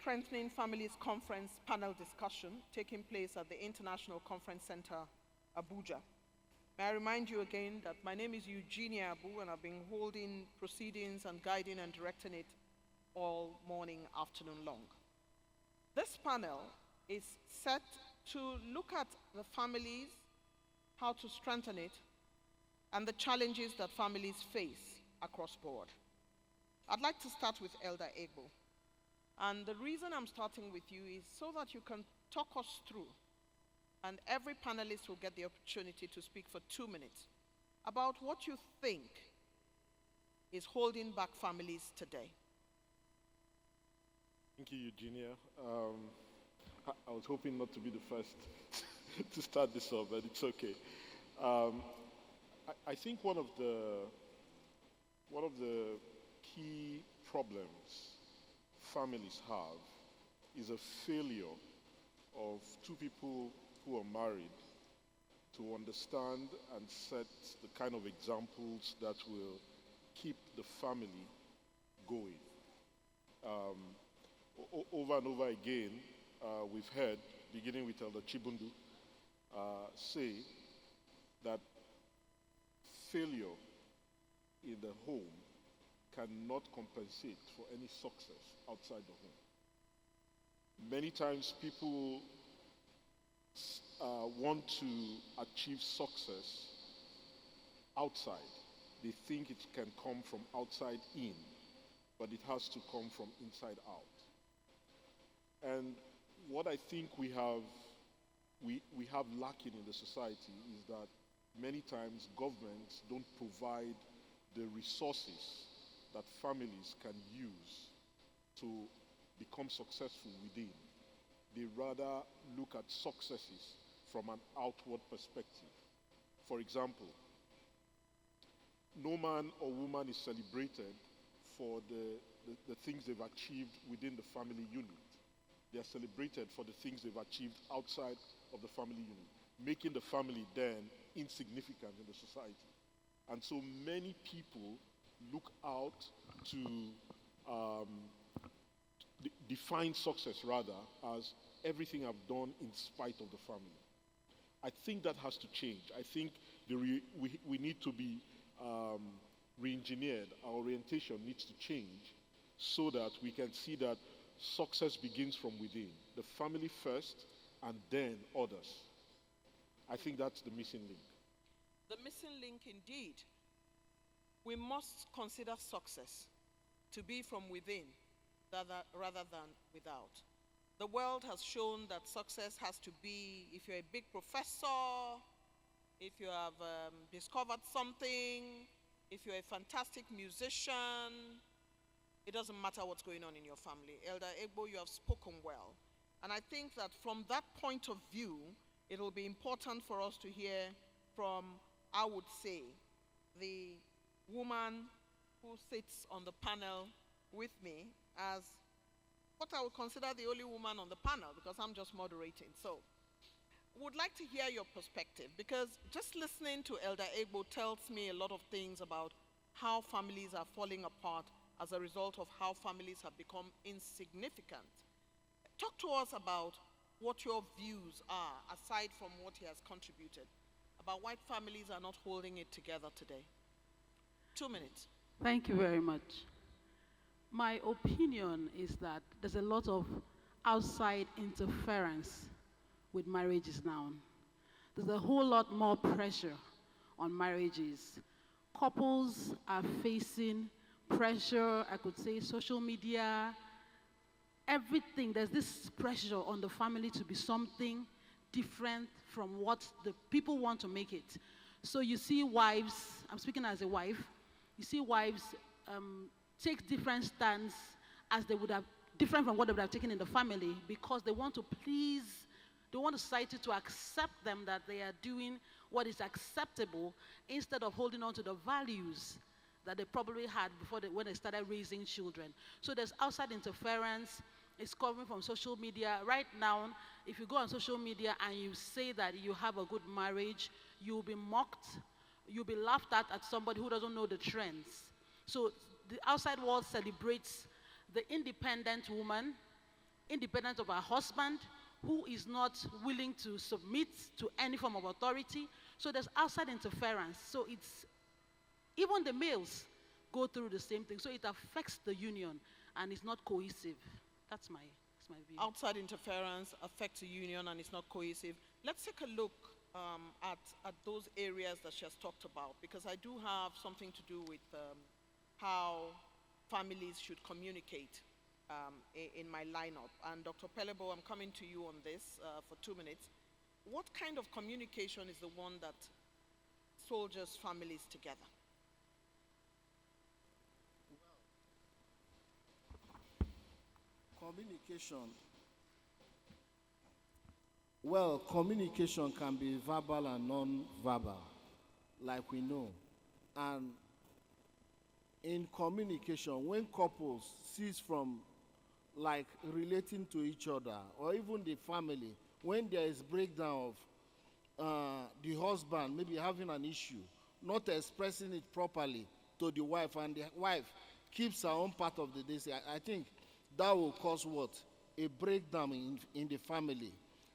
Strengthening Families Conference panel discussion taking place at the International Conference Center, Abuja. May I remind you again that my name is Eugenia Abu, and I've been holding proceedings and guiding and directing it all morning, afternoon long. This panel is set to look at the families, how to strengthen it, and the challenges that families face across board. I'd like to start with Elder Egbo. And the reason I'm starting with you is so that you can talk us through, and every panelist will get the opportunity to speak for 2 minutes, about what you think is holding back families today. Thank you, Eugenia. I was hoping not to be the first to start this off, but it's okay. I think one of the key problems families have is a failure of two people who are married to understand and set the kind of examples that will keep the family going. Over and over again, we've heard, beginning with Elder Chibundu, say that failure in the home cannot compensate for any success outside the home. Many times people want to achieve success outside. They think it can come from outside in, but it has to come from inside out. And what I think we have lacking in the society is that many times governments don't provide the resources that families can use to become successful within. They rather look at successes from an outward perspective. For example, no man or woman is celebrated for the things they've achieved within the family unit. They are celebrated for the things they've achieved outside of the family unit, making the family then insignificant in the society. And so many people look out to define success rather as everything I've done in spite of the family. I think that has to change. I think we need to be re-engineered. Our orientation needs to change so that we can see that success begins from within. The family first and then others. I think that's the missing link. The missing link indeed. We must consider success to be from within rather than without. The world has shown that success has to be if you're a big professor, if you have discovered something, if you're a fantastic musician. It doesn't matter what's going on in your family. Elder Egbo, you have spoken well. And I think that from that point of view, it will be important for us to hear from, I would say, the woman who sits on the panel with me as what I would consider the only woman on the panel, because I'm just moderating. So, would like to hear your perspective, because just listening to Elder Egbo tells me a lot of things about how families are falling apart as a result of how families have become insignificant. Talk to us about what your views are, aside from what he has contributed, about why families are not holding it together today. 2 minutes. Thank you very much. My opinion is that there's a lot of outside interference with marriages now. There's a whole lot more pressure on marriages. Couples are facing pressure, I could say social media, everything. There's this pressure on the family to be something different from what the people want to make it. So you see wives, I'm speaking as a wife, you see wives take different stands as they would have, different from what they would have taken in the family, because they want to please, they want society to accept them, that they are doing what is acceptable instead of holding on to the values that they probably had before when they started raising children. So there's outside interference. It's coming from social media. Right now, if you go on social media and you say that you have a good marriage, you'll be mocked, you'll be laughed at somebody who doesn't know the trends. So the outside world celebrates the independent woman, independent of her husband, who is not willing to submit to any form of authority. So there's outside interference. So it's, even the males go through the same thing. So it affects the union and it's not cohesive. That's my view. Outside interference affects the union and it's not cohesive. Let's take a look at those areas that she has talked about, because I do have something to do with how families should communicate in my lineup. And Dr. Pelebo, I'm coming to you on this for 2 minutes. What kind of communication is the one that soldiers families together? Communication. Well, communication can be verbal and non-verbal, like we know. And in communication, when couples cease from like relating to each other, or even the family, when there is breakdown of the husband maybe having an issue, not expressing it properly to the wife, and the wife keeps her own part of the day, I think that will cause what? A breakdown in the family.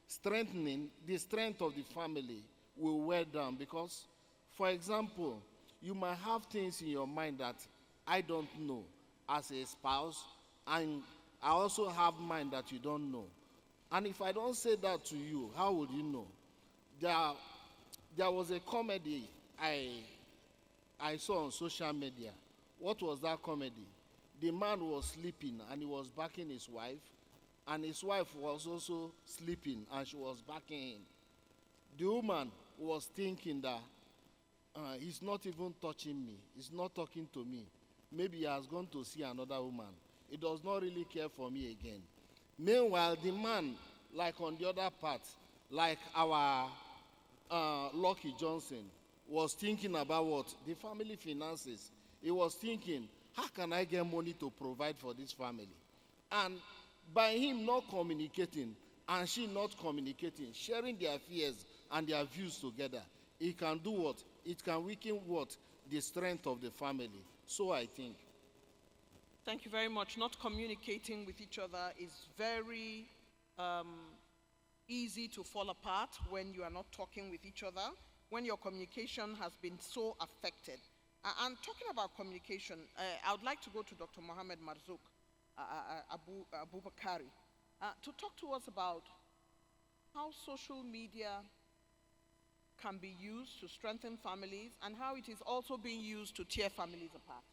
Strengthening the strength of the family will wear down, because, for example, you might have things in your mind that I don't know as a spouse, and I also have mine that you don't know. And if I don't say that to you, how would you know? There was a comedy I saw on social media. What was that comedy? The man was sleeping and he was backing his wife, and his wife was also sleeping and she was backing him. The woman was thinking that he's not even touching me, he's not talking to me. Maybe he has gone to see another woman. He does not really care for me again. Meanwhile, the man, like on the other part, like our Lucky Johnson, was thinking about what? The family finances. He was thinking, how can I get money to provide for this family? And by him not communicating and she not communicating, sharing their fears and their views together, it can do what? It can weaken what? The strength of the family. So I think. Thank you very much. Not communicating with each other is very easy to fall apart when you are not talking with each other, when your communication has been so affected. And talking about communication, I would like to go to Dr. Mohammed Marzouk Abubakari to talk to us about how social media can be used to strengthen families and how it is also being used to tear families apart.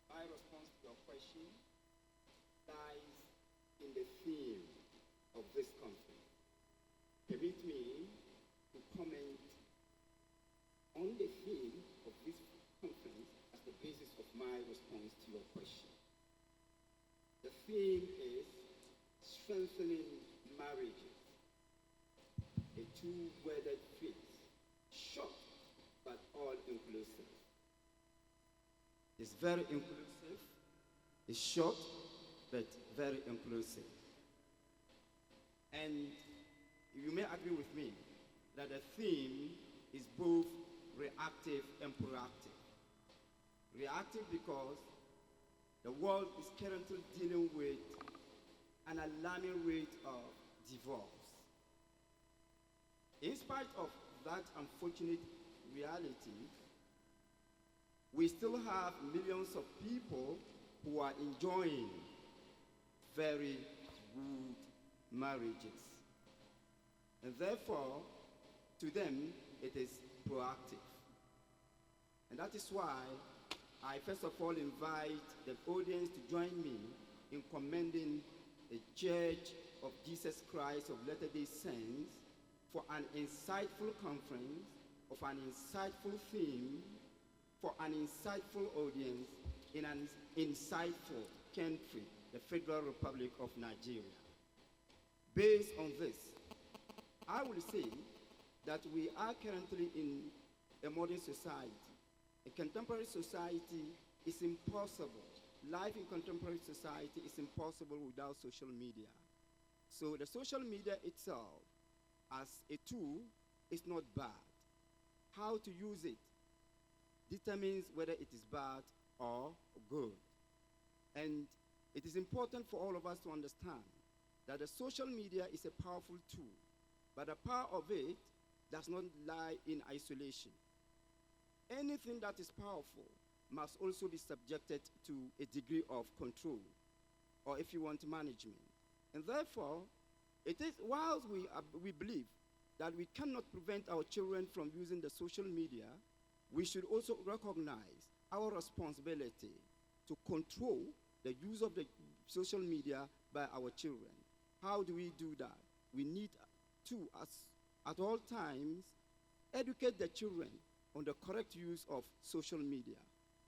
My response to your question lies in the theme of this conference. Permit me to comment on the theme of this conference as the basis of my response to your question. The theme is strengthening marriages, a two-worded phrase, short but all-inclusive. It's very inclusive, it's short, but very inclusive. And you may agree with me that the theme is both reactive and proactive. Reactive because the world is currently dealing with an alarming rate of divorce. In spite of that unfortunate reality, we still have millions of people who are enjoying very good marriages. And therefore, to them, it is proactive. And that is why I first of all invite the audience to join me in commending the Church of Jesus Christ of Latter-day Saints for an insightful conference, of an insightful theme, for an insightful audience in an insightful country, the Federal Republic of Nigeria. Based on this, I will say that we are currently in a modern society. A contemporary society is impossible life in contemporary society is impossible without social media. So the social media itself as a tool is not bad. How to use it determines whether it is bad or good. And it is important for all of us to understand that the social media is a powerful tool, but the power of it does not lie in isolation. Anything that is powerful must also be subjected to a degree of control, or if you want, management. And therefore, it is, whilst we believe that we cannot prevent our children from using the social media, we should also recognize our responsibility to control the use of the social media by our children. How do we do that? We need to, at all times, educate the children on the correct use of social media.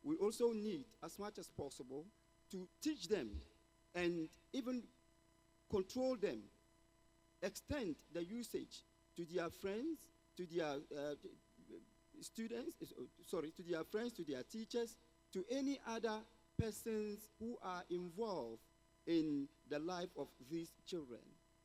We also need, as much as possible, to teach them and even control them, extend the usage to their friends, to their to their friends, to their teachers, to any other persons who are involved in the life of these children.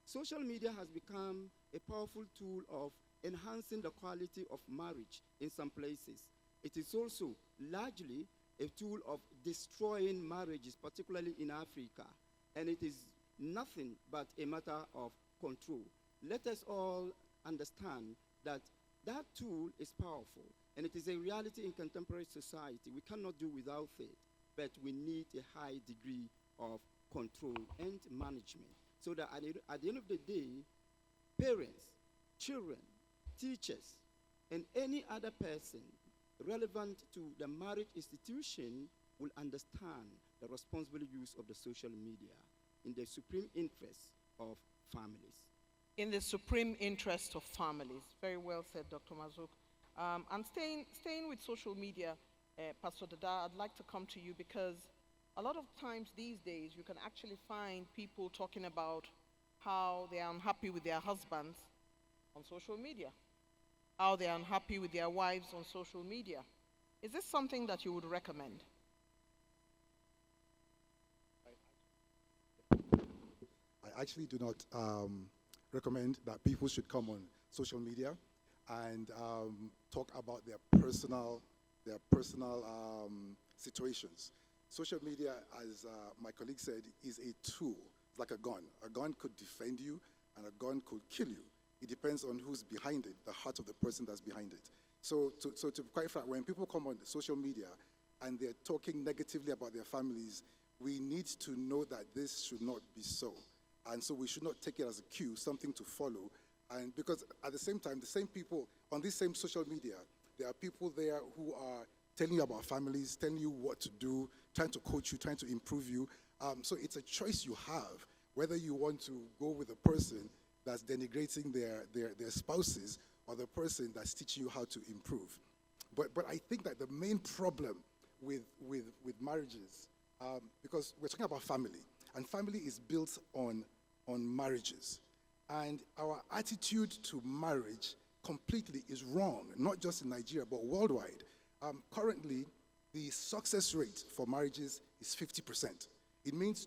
Social media has become a powerful tool of enhancing the quality of marriage in some places. It is also largely a tool of destroying marriages, particularly in Africa. And it is nothing but a matter of control. Let us all understand that that tool is powerful, and it is a reality in contemporary society. We cannot do without it, but we need a high degree of control and management, so that at the end of the day, parents, children, teachers, and any other person relevant to the marriage institution will understand the responsible use of the social media in the supreme interest of families. In the supreme interest of families. Very well said, Dr. Mazuk. And staying with social media, Pastor Dada, I'd like to come to you because a lot of times these days you can actually find people talking about how they are unhappy with their husbands on social media, how they are unhappy with their wives on social media. Is this something that you would recommend? I actually do not recommend that people should come on social media and talk about their personal situations. Social media, as my colleague said, is a tool. It's like a gun. A gun could defend you, and a gun could kill you. It depends on who's behind it, the heart of the person that's behind it. So to be quite frank, when people come on social media and they're talking negatively about their families, we need to know that this should not be so. And so we should not take it as a cue, something to follow. And because at the same time, the same people on this same social media, there are people there who are telling you about families, telling you what to do, trying to coach you, trying to improve you. So it's a choice you have, whether you want to go with a person that's denigrating their spouses or the person that's teaching you how to improve. But I think that the main problem with marriages, because we're talking about family, and family is built on marriages. And our attitude to marriage completely is wrong, not just in Nigeria, but worldwide. Currently, the success rate for marriages is 50%. It means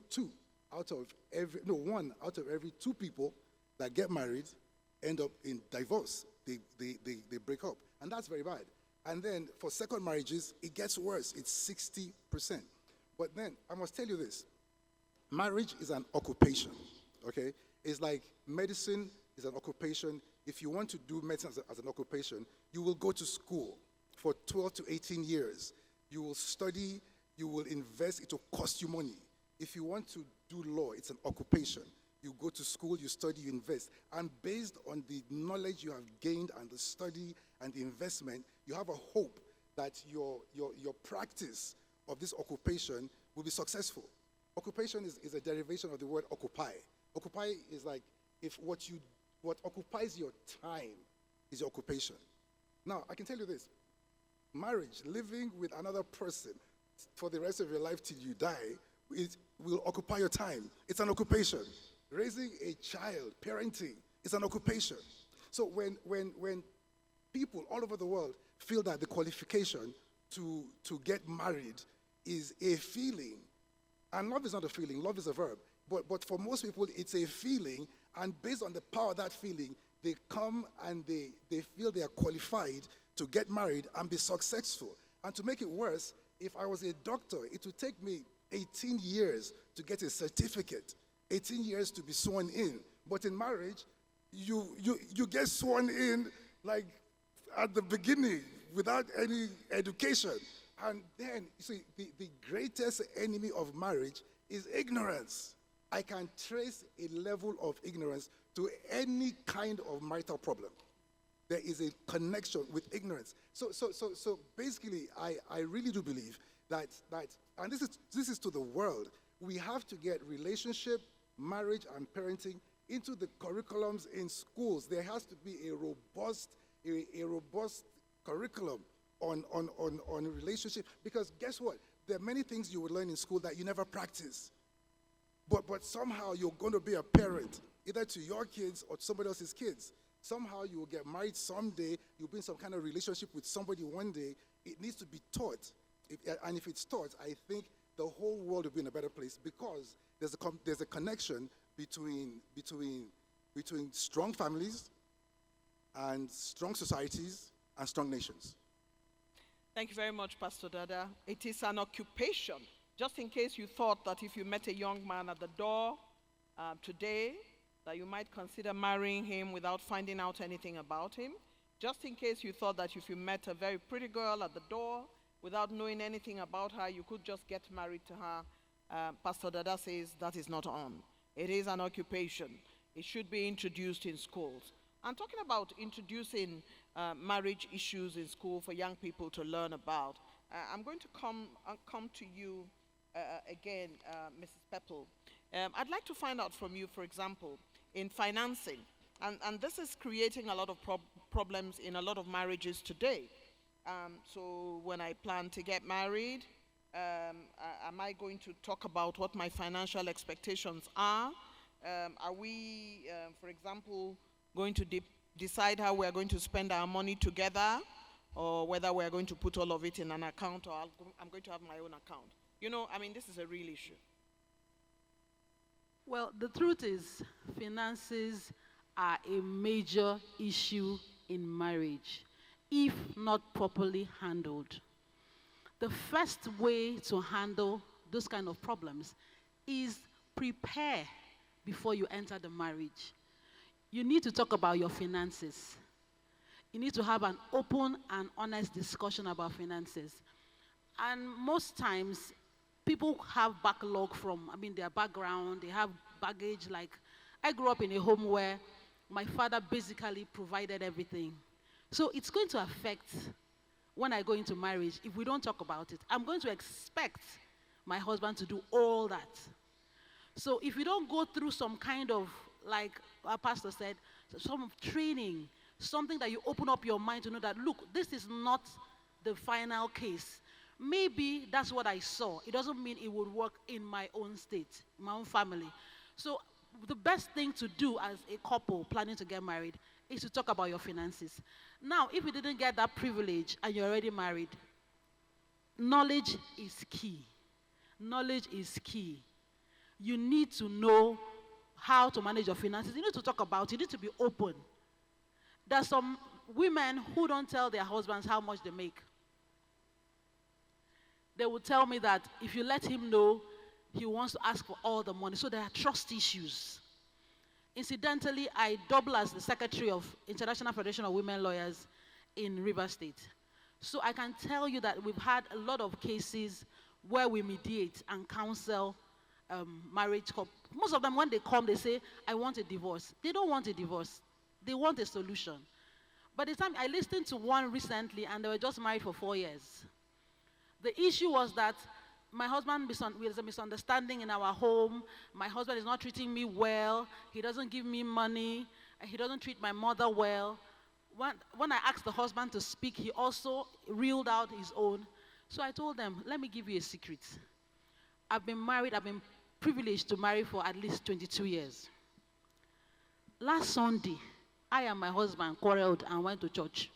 one out of every two people that get married end up in divorce. They break up, and that's very bad. And then for second marriages, it gets worse. It's 60%. But then I must tell you this. Marriage is an occupation, okay? It's like medicine is an occupation. If you want to do medicine as an occupation, you will go to school for 12 to 18 years. You will study, you will invest, it will cost you money. If you want to do law, it's an occupation. You go to school, you study, you invest. And based on the knowledge you have gained and the study and the investment, you have a hope that your practice of this occupation will be successful. Occupation is a derivation of the word occupy. Occupy is like if what occupies your time is your occupation. Now, I can tell you this. Marriage, living with another person for the rest of your life till you die, it will occupy your time. It's an occupation. Raising a child, parenting, is an occupation. So when people all over the world feel that the qualification to get married is a feeling And love is not a feeling, love is a verb. But for most people, it's a feeling, and based on the power of that feeling, they come and they feel they are qualified to get married and be successful. And to make it worse, if I was a doctor, it would take me 18 years to get a certificate, 18 years to be sworn in. But in marriage, you get sworn in like at the beginning without any education. And then, you see, the greatest enemy of marriage is ignorance. I can trace a level of ignorance to any kind of marital problem. There is a connection with ignorance. So basically, I really do believe that and this is to the world, we have to get relationship, marriage, and parenting into the curriculums in schools. There has to be a robust curriculum on relationship, because guess what? There are many things you will learn in school that you never practice. But somehow you're going to be a parent, either to your kids or to somebody else's kids. Somehow you will get married someday, you'll be in some kind of relationship with somebody one day. It needs to be taught. And if it's taught, I think the whole world will be in a better place, because there's a connection between strong families and strong societies and strong nations. Thank you very much, Pastor Dada. It is an occupation. Just in case you thought that if you met a young man at the door today, that you might consider marrying him without finding out anything about him. Just in case you thought that if you met a very pretty girl at the door, without knowing anything about her, you could just get married to her, Pastor Dada says that is not on. It is an occupation. It should be introduced in schools. I'm talking about introducing marriage issues in school for young people to learn about. I'm going to come to you again, Mrs. Peppel. I'd like to find out from you, for example, in financing, and this is creating a lot of problems in a lot of marriages today. So when I plan to get married, am I going to talk about what my financial expectations are? Are we, for example, going to decide how we're going to spend our money together, or whether we're going to put all of it in an account, or I'm going to have my own account? You know, I mean, this is a real issue. Well, the truth is, finances are a major issue in marriage, if not properly handled. The first way to handle those kind of problems is prepare before you enter the marriage. You need to talk about your finances. You need to have an open and honest discussion about finances. And most times, people have backlog from, their background. They have baggage. Like, I grew up in a home where my father basically provided everything. So it's going to affect when I go into marriage if we don't talk about it. I'm going to expect my husband to do all that. So if you don't go through some kind of, like our pastor said, some training, something that you open up your mind to know that, look, this is not the final case. Maybe that's what I saw. It doesn't mean it would work in my own state, my own family. So the best thing to do as a couple planning to get married is to talk about your finances. Now, if you didn't get that privilege and you're already married, knowledge is key. Knowledge is key. You need to know how to manage your finances. You need to talk about it. You need to be open. There's some women who don't tell their husbands how much they make. They will tell me that if you let him know, he wants to ask for all the money. So there are trust issues. Incidentally, I double as the secretary of International Federation of Women Lawyers in Rivers State. So I can tell you that we've had a lot of cases where we mediate and counsel marriage couples. Most of them, when they come, they say, I want a divorce. They don't want a divorce. They want a solution. By the time I listened to one recently, and they were just married for 4 years. The issue was that my husband, there's a misunderstanding in our home. My husband is not treating me well. He doesn't give me money. He doesn't treat my mother well. When I asked the husband to speak, he also reeled out his own. So I told them, let me give you a secret. I've been privileged to marry for at least 22 years. Last Sunday, I and my husband quarreled and went to church.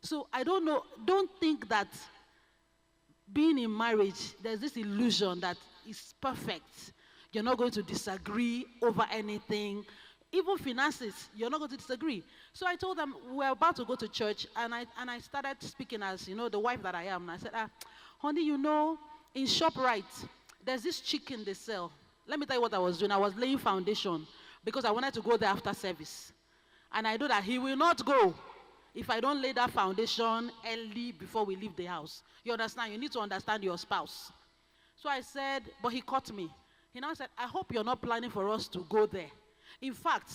So I don't think that being in marriage, there's this illusion that is perfect. You're not going to disagree over anything. Even finances, you're not going to disagree. So I told them, we're about to go to church, and I started speaking as, the wife that I am. And I said, honey, in ShopRite, there's this chicken they sell. Let me tell you what I was doing. I was laying foundation because I wanted to go there after service. And I know that he will not go if I don't lay that foundation early before we leave the house. You understand? You need to understand your spouse. So I said, but he caught me. He now said, I hope you're not planning for us to go there. In fact,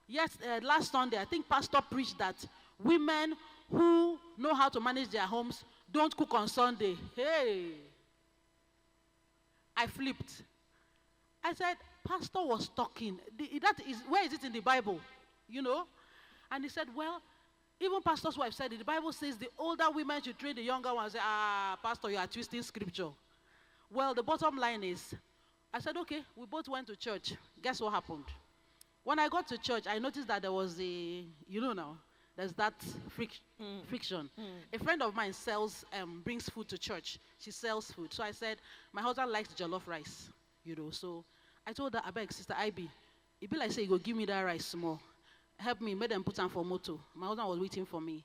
yes, last Sunday, I think Pastor preached that women who know how to manage their homes don't cook on Sunday. Hey! I flipped. I said, Pastor was talking. Where is it in the Bible? And he said, well, even Pastor's wife said it. The Bible says the older women should train the younger ones. Say, Pastor, you are twisting scripture. Well, the bottom line is, I said, okay, we both went to church. Guess what happened? When I got to church, I noticed that there was there's that friction. A friend of mine brings food to church. She sells food. So I said, my husband likes jollof rice, So I told her, I beg, Sister Ivy, it be like say, you go give me that rice small. Help me, made them put on for moto. My husband was waiting for me.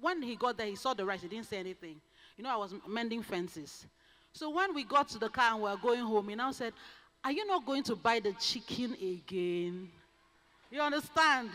When he got there, he saw the rice. He didn't say anything. I was mending fences. So when we got to the car and we were going home, he now said, are you not going to buy the chicken again? You understand?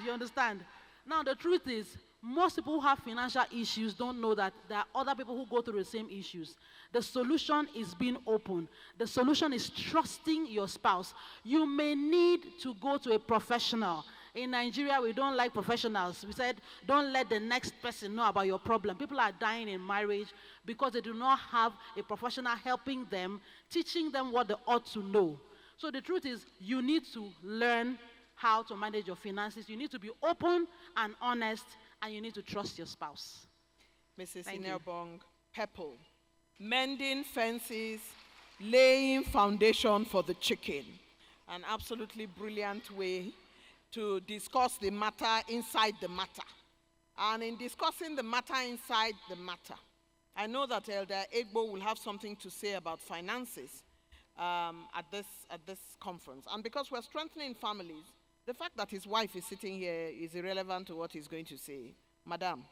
Now, the truth is, most people who have financial issues don't know that there are other people who go through the same issues. The solution is being open. The solution is trusting your spouse. You may need to go to a professional. In Nigeria, we don't like professionals. We said, don't let the next person know about your problem. People are dying in marriage because they do not have a professional helping them, teaching them what they ought to know. So the truth is, you need to learn how to manage your finances. You need to be open and honest, and you need to trust your spouse. Mrs. Inelbong, Pepple, mending fences, laying foundation for the chicken. An absolutely brilliant way to discuss the matter inside the matter. And in discussing the matter inside the matter, I know that Elder Egbo will have something to say about finances at this conference. And because we're strengthening families, the fact that his wife is sitting here is irrelevant to what he's going to say. Madam,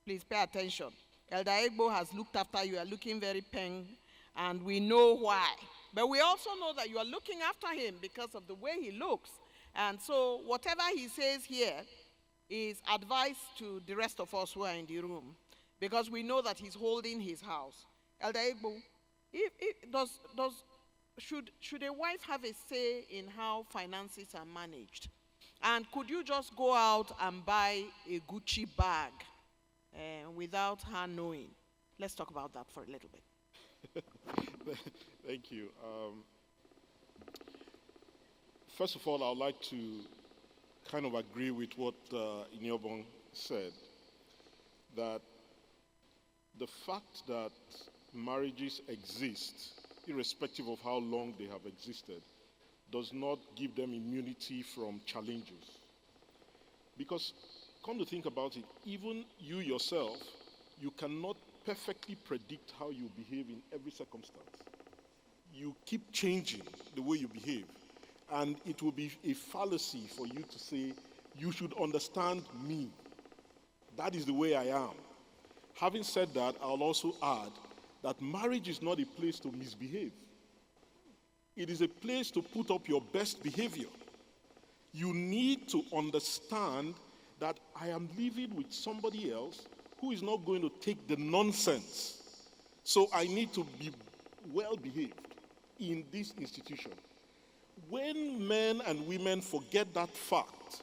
please pay attention. Elder Egbo has looked after you. You are looking very peng, and we know why. But we also know that you are looking after him because of the way he looks. And so whatever he says here is advice to the rest of us who are in the room, because we know that he's holding his house. Elder Egbo, should a wife have a say in how finances are managed? And could you just go out and buy a Gucci bag without her knowing? Let's talk about that for a little bit. Thank you. First of all, I would like to kind of agree with what Inyobong said, that the fact that marriages exist, irrespective of how long they have existed, does not give them immunity from challenges. Because, come to think about it, even you yourself, you cannot perfectly predict how you behave in every circumstance. You keep changing the way you behave. And it will be a fallacy for you to say, you should understand me. That is the way I am. Having said that, I'll also add that marriage is not a place to misbehave. It is a place to put up your best behavior. You need to understand that I am living with somebody else who is not going to take the nonsense. So I need to be well behaved in this institution. When men and women forget that fact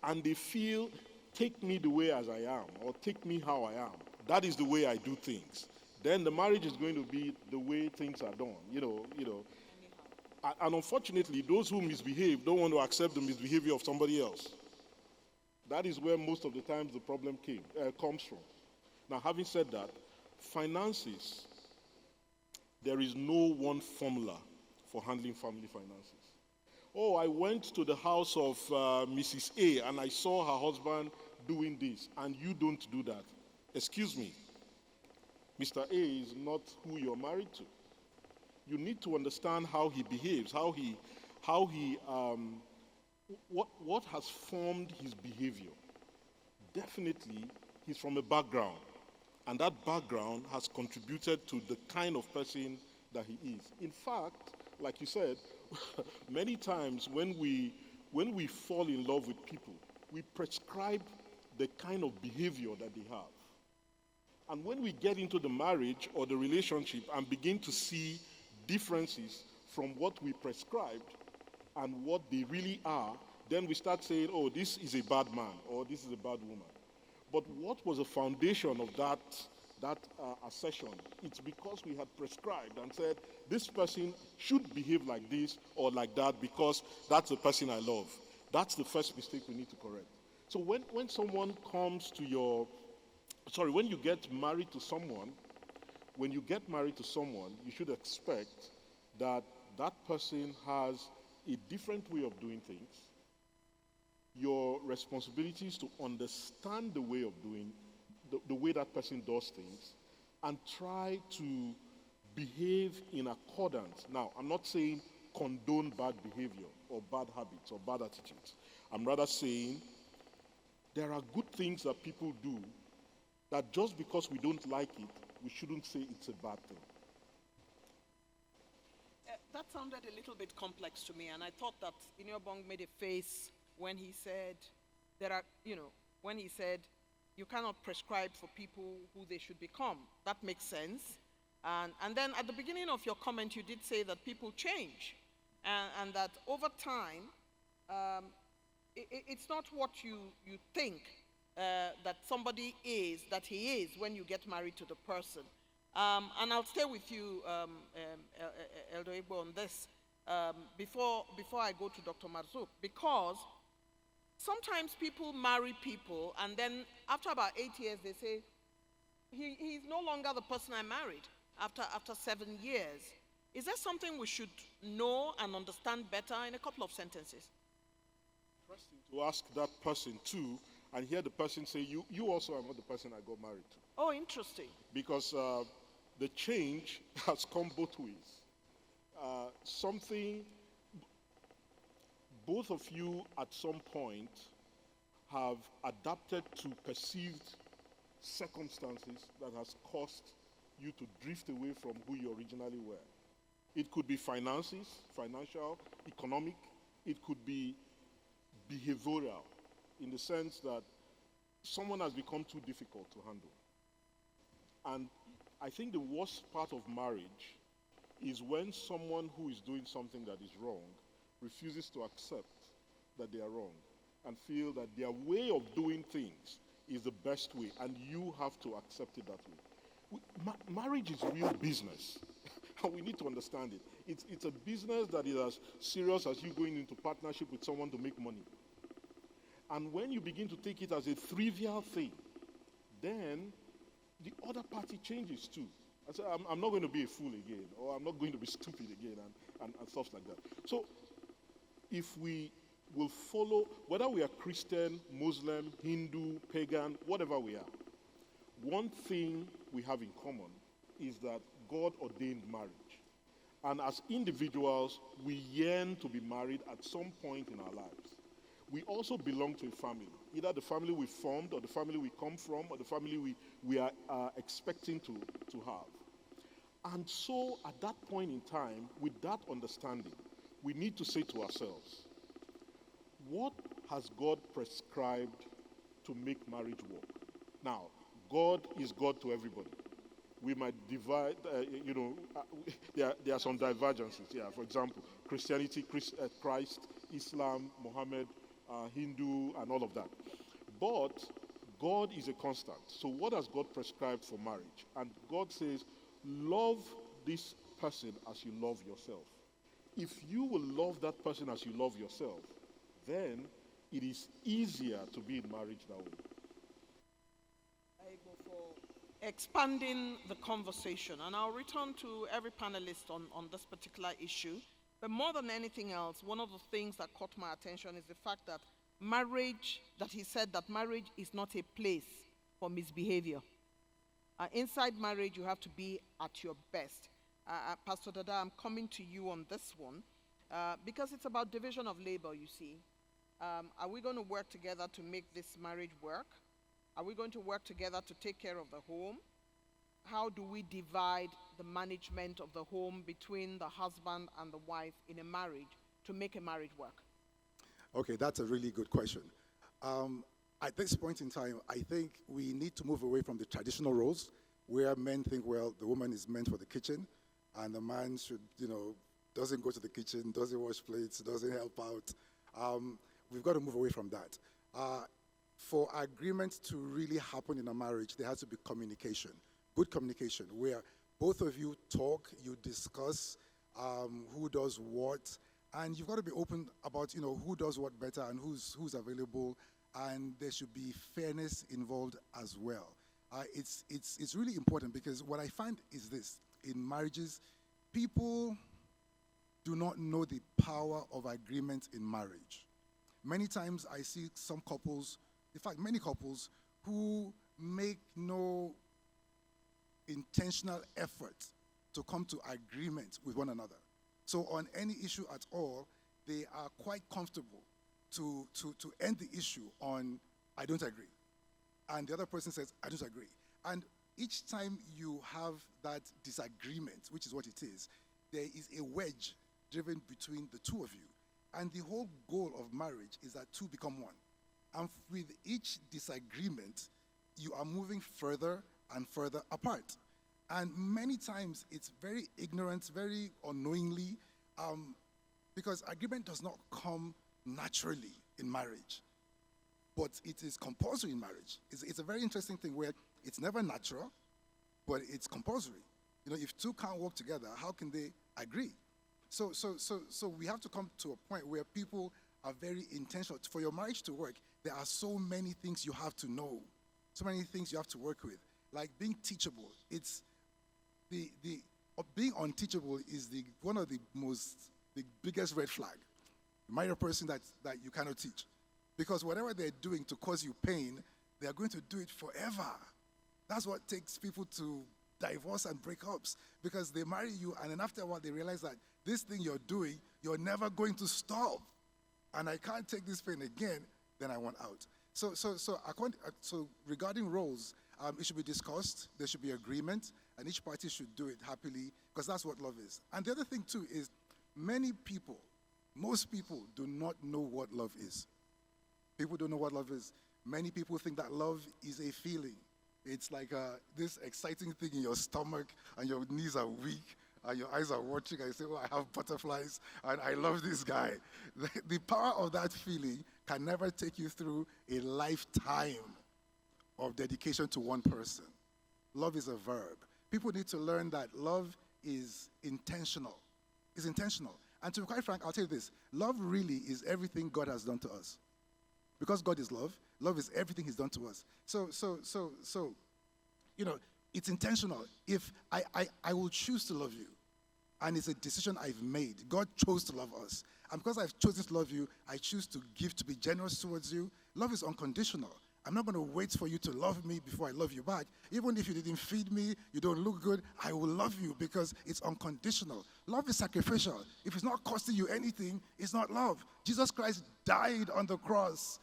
and they feel, take me the way as I am, or take me how I am, that is the way I do things, then the marriage is going to be the way things are done, And unfortunately, those who misbehave don't want to accept the misbehavior of somebody else. That is where most of the times the problem comes from. Now, having said that, finances, there is no one formula for handling family finances. Oh, I went to the house of Mrs. A and I saw her husband doing this, and you don't do that. Excuse me, Mr. A is not who you're married to. you need to understand how he behaves, what has formed his behavior. Definitely, he's from a background, and that background has contributed to the kind of person that he is. In fact, like you said, many times when we fall in love with people, we prescribe the kind of behavior that they have. And when we get into the marriage or the relationship and begin to see differences from what we prescribed and what they really are, then we start saying, oh, this is a bad man or this is a bad woman. But what was the foundation of that assertion? It's because we had prescribed and said, this person should behave like this or like that because that's the person I love. That's the first mistake we need to correct. So when someone comes to when you get married to someone, you should expect that that person has a different way of doing things. Your responsibility is to understand the way of doing, the way that person does things, and try to behave in accordance. Now, I'm not saying condone bad behavior or bad habits or bad attitudes. I'm rather saying there are good things that people do that just because we don't like it, we shouldn't say it's a bad thing. That sounded a little bit complex to me, and I thought that Inyobong made a face when he said you cannot prescribe for people who they should become. That makes sense. And then at the beginning of your comment, you did say that people change, and that over time, it's not what you think that somebody is, that he is when you get married to the person. And I'll stay with you, Elder Igbo, on this before I go to Dr. Marzouk, because sometimes people marry people, and then after about 8 years, they say, he's no longer the person I married after 7 years. Is there something we should know and understand better in a couple of sentences? Interesting to ask that person too, and hear the person say, you also are not the person I got married to. Oh, interesting. Because the change has come both ways. Both of you at some point have adapted to perceived circumstances that has caused you to drift away from who you originally were. It could be finances, financial, economic. It could be behavioral, in the sense that someone has become too difficult to handle. And I think the worst part of marriage is when someone who is doing something that is wrong refuses to accept that they are wrong and feel that their way of doing things is the best way, and you have to accept it that way. Marriage is real business, and we need to understand it. It's a business that is as serious as you going into partnership with someone to make money. And when you begin to take it as a trivial thing, then the other party changes too. I say, I'm not going to be a fool again, or I'm not going to be stupid again, and stuff like that. So if we will follow, whether we are Christian, Muslim, Hindu, pagan, whatever we are, one thing we have in common is that God ordained marriage. And as individuals, we yearn to be married at some point in our lives. We also belong to a family, either the family we formed, or the family we come from, or the family we are expecting to have. And so at that point in time, with that understanding, we need to say to ourselves, what has God prescribed to make marriage work? Now, God is God to everybody. We might divide, there are some divergences. Yeah, for example, Christianity, Christ, Islam, Muhammad, Hindu, and all of that. But God is a constant. So what has God prescribed for marriage? And God says, love this person as you love yourself. If you will love that person as you love yourself, then it is easier to be in marriage that way. For expanding the conversation, and I'll return to every panelist on this particular issue. But more than anything else, one of the things that caught my attention is the fact that he said that marriage is not a place for misbehavior. Inside marriage, you have to be at your best. Pastor Dada, I'm coming to you on this one because it's about division of labor, you see. Are we going to work together to make this marriage work? Are we going to work together to take care of the home? How do we divide the management of the home between the husband and the wife in a marriage to make a marriage work? Okay, that's a really good question. At this point in time, I think we need to move away from the traditional roles where men think, well, the woman is meant for the kitchen and the man should, doesn't go to the kitchen, doesn't wash plates, doesn't help out. We've got to move away from that. For agreement to really happen in a marriage, there has to be communication, good communication, where both of you talk, you discuss who does what, and you've got to be open about, who does what better and who's available, and there should be fairness involved as well. It's really important because what I find is this: in marriages, people do not know the power of agreement in marriage. Many times I see some couples, in fact, many couples, who make no intentional effort to come to agreement with one another. So on any issue at all, they are quite comfortable to end the issue on, I don't agree. And the other person says, I don't agree. And each time you have that disagreement, which is what it is, there is a wedge driven between the two of you. And the whole goal of marriage is that two become one. And with each disagreement, you are moving further and further apart. And many times it's very ignorant, very unknowingly, because agreement does not come naturally in marriage, but it is compulsory in marriage. It's a very interesting thing where it's never natural, but it's compulsory. If two can't work together, how can they agree? So we have to come to a point where people are very intentional. For your marriage to work, there are so many things you have to know, so many things you have to work with, like being teachable. It's being unteachable is one of the biggest red flag. You marry a person that you cannot teach, because whatever they're doing to cause you pain, they are going to do it forever. That's what takes people to divorce and breakups, because they marry you and then after a while they realize that this thing you're doing, you're never going to stop, and I can't take this pain again. Then I want out. So regarding roles, it should be discussed. There should be agreement, and each party should do it happily, because that's what love is. And the other thing too is, most people do not know what love is. People don't know what love is. Many people think that love is a feeling. It's like this exciting thing in your stomach, and your knees are weak, and your eyes are watching, and you say, oh, I have butterflies, and I love this guy. The power of that feeling can never take you through a lifetime of dedication to one person. Love is a verb. People need to learn that love is intentional. It's intentional. And to be quite frank, I'll tell you this. Love really is everything God has done to us. Because God is love, love is everything he's done to us. So it's intentional. If I will choose to love you, and it's a decision I've made. God chose to love us. And because I've chosen to love you, I choose to give, to be generous towards you. Love is unconditional. I'm not going to wait for you to love me before I love you back. Even if you didn't feed me, you don't look good, I will love you because it's unconditional. Love is sacrificial. If it's not costing you anything, it's not love. Jesus Christ died on the cross.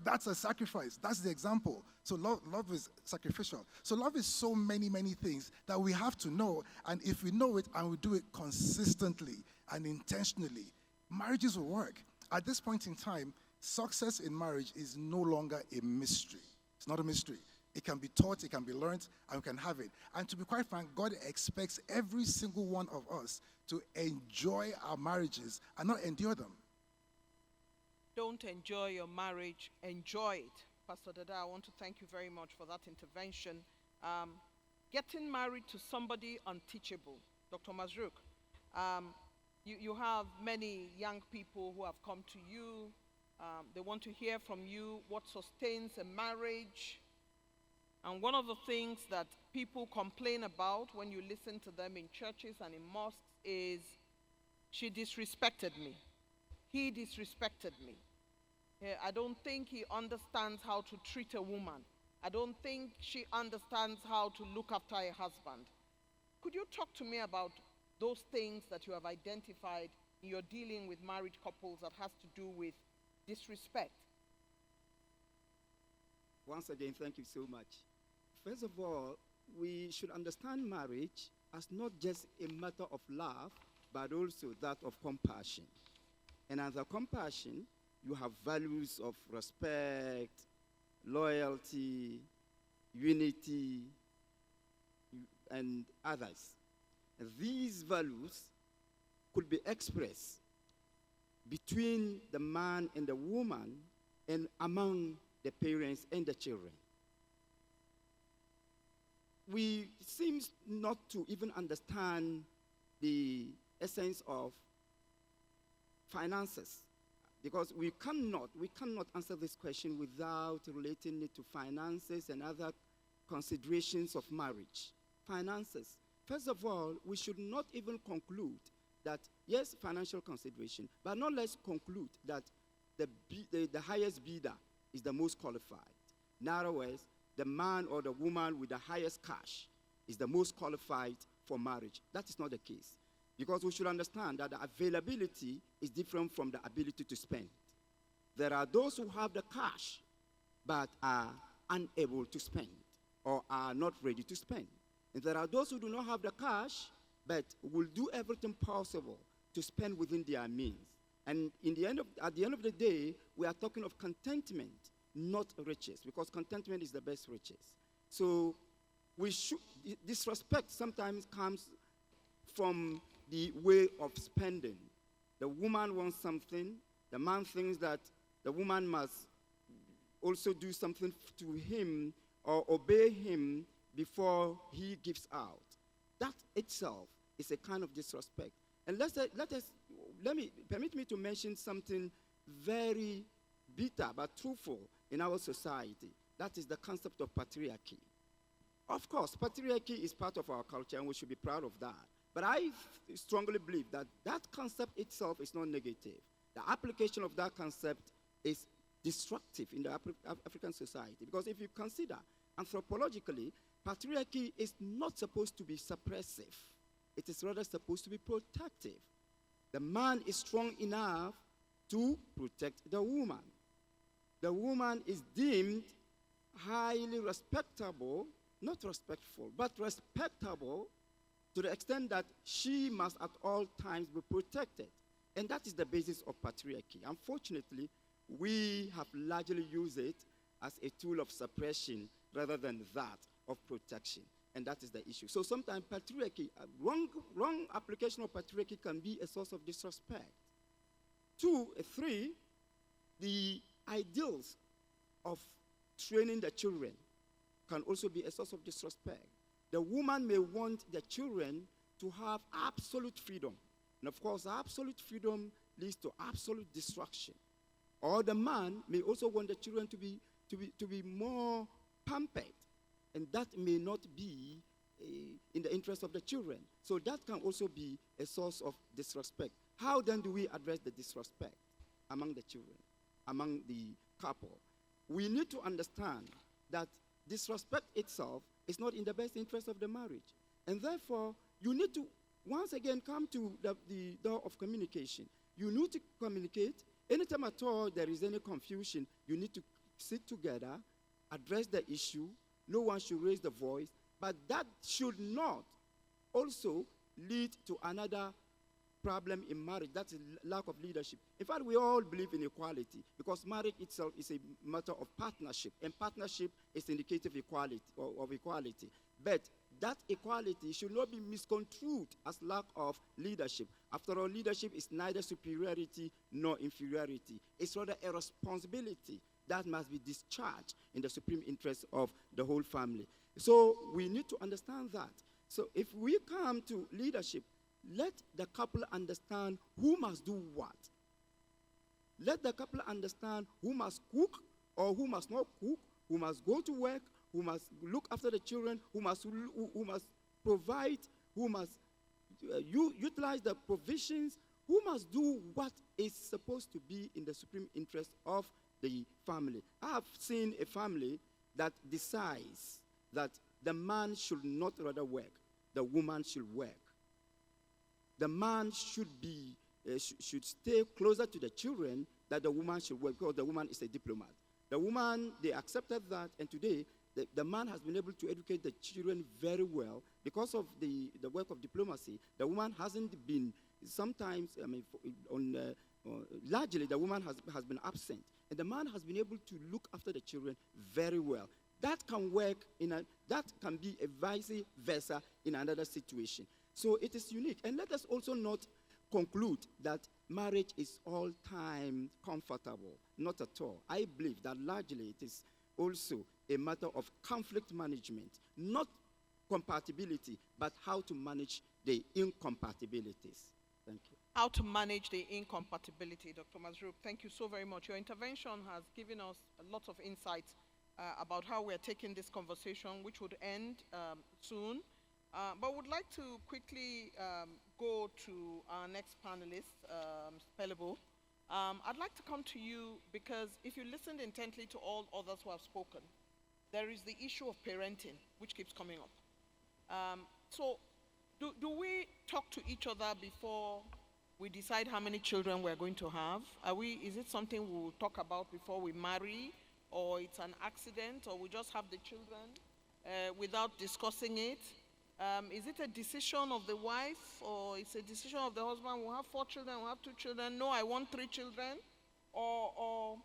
That's a sacrifice. That's the example. So love is sacrificial. So love is so many, many things that we have to know. And if we know it and we do it consistently and intentionally, marriages will work. At this point in time, success in marriage is no longer a mystery. It's not a mystery. It can be taught, it can be learned, and we can have it. And to be quite frank, God expects every single one of us to enjoy our marriages and not endure them. Don't enjoy your marriage, enjoy it. Pastor Dada, I want to thank you very much for that intervention. Getting married to somebody unteachable. Dr. Mazruk, you have many young people who have come to you. They want to hear from you what sustains a marriage. And one of the things that people complain about when you listen to them in churches and in mosques is, she disrespected me. He disrespected me. I don't think he understands how to treat a woman. I don't think she understands how to look after a husband. Could you talk to me about those things that you have identified in your dealing with married couples that has to do with disrespect? Once again, thank you so much. First of all, we should understand marriage as not just a matter of love, but also that of compassion. And under compassion, you have values of respect, loyalty, unity, and others. And these values could be expressed between the man and the woman and among the parents and the children. We seem not to even understand the essence of finances, because we cannot answer this question without relating it to finances and other considerations of marriage. Finances. First of all, we should not even conclude that, yes, financial consideration, but not let's conclude that the highest bidder is the most qualified. In other words, the man or the woman with the highest cash is the most qualified for marriage. That is not the case. Because we should understand that the availability is different from the ability to spend. There are those who have the cash but are unable to spend or are not ready to spend. And there are those who do not have the cash but will do everything possible to spend within their means. And at the end of the day, we are talking of contentment, not riches, because contentment is the best riches. So disrespect sometimes comes from the way of spending. The woman wants something, the man thinks that the woman must also do something to him or obey him before he gives out. That itself is a kind of disrespect. And permit me to mention something very bitter but truthful in our society. That is the concept of patriarchy. Of course, patriarchy is part of our culture and we should be proud of that. But I strongly believe that that concept itself is not negative. The application of that concept is destructive in the African society. Because if you consider anthropologically, patriarchy is not supposed to be suppressive. It is rather supposed to be protective. The man is strong enough to protect the woman. The woman is deemed highly respectable, not respectful, but respectable to the extent that she must at all times be protected. And that is the basis of patriarchy. Unfortunately, we have largely used it as a tool of suppression rather than that of protection. And that is the issue. So sometimes patriarchy, wrong application of patriarchy can be a source of disrespect. 3, the ideals of training the children can also be a source of disrespect. The woman may want the children to have absolute freedom. And of course, absolute freedom leads to absolute destruction. Or the man may also want the children to be more pampered. And that may not be in the interest of the children. So that can also be a source of disrespect. How then do we address the disrespect among the children, among the couple? We need to understand that disrespect itself is not in the best interest of the marriage. And therefore, you need to, once again, come to the door of communication. You need to communicate. Anytime at all there is any confusion, you need to sit together, address the issue. No one should raise the voice, but that should not also lead to another problem in marriage. That's a lack of leadership. In fact, we all believe in equality because marriage itself is a matter of partnership, and partnership is indicative of equality. But that equality should not be misconstrued as lack of leadership. After all, leadership is neither superiority nor inferiority. It's rather a responsibility that must be discharged in the supreme interest of the whole family. So we need to understand that. So if we come to leadership, let the couple understand who must do what. Let the couple understand who must cook or who must not cook, who must go to work, who must look after the children, who must provide, who must utilize the provisions, who must do what is supposed to be in the supreme interest of the family. I have seen a family that decides that the man should not rather work, the woman should work. The man should stay closer to the children than the woman should work, because the woman is a diplomat. The woman, they accepted that, and today the man has been able to educate the children very well because of the work of diplomacy. The woman hasn't been, sometimes, largely the woman has been absent, and the man has been able to look after the children very well. That can work that can be a vice versa in another situation. So it is unique. And let us also not conclude that marriage is all time comfortable. Not at all. I believe that largely it is also a matter of conflict management, not compatibility, but how to manage the incompatibilities. Thank you. How to manage the incompatibility, Dr. Mazrou. Thank you so very much. Your intervention has given us a lot of insight about how we're taking this conversation, which would end soon. But would like to quickly go to our next panelist, Pelebo. I'd like to come to you because if you listened intently to all others who have spoken, there is the issue of parenting, which keeps coming up. So do we talk to each other before we decide how many children we're going to have? Is it something we'll talk about before we marry, or it's an accident, or we just have the children without discussing it? Is it a decision of the wife, or it's a decision of the husband? We'll have 4 children, we'll have 2 children. No, I want 3 children. Or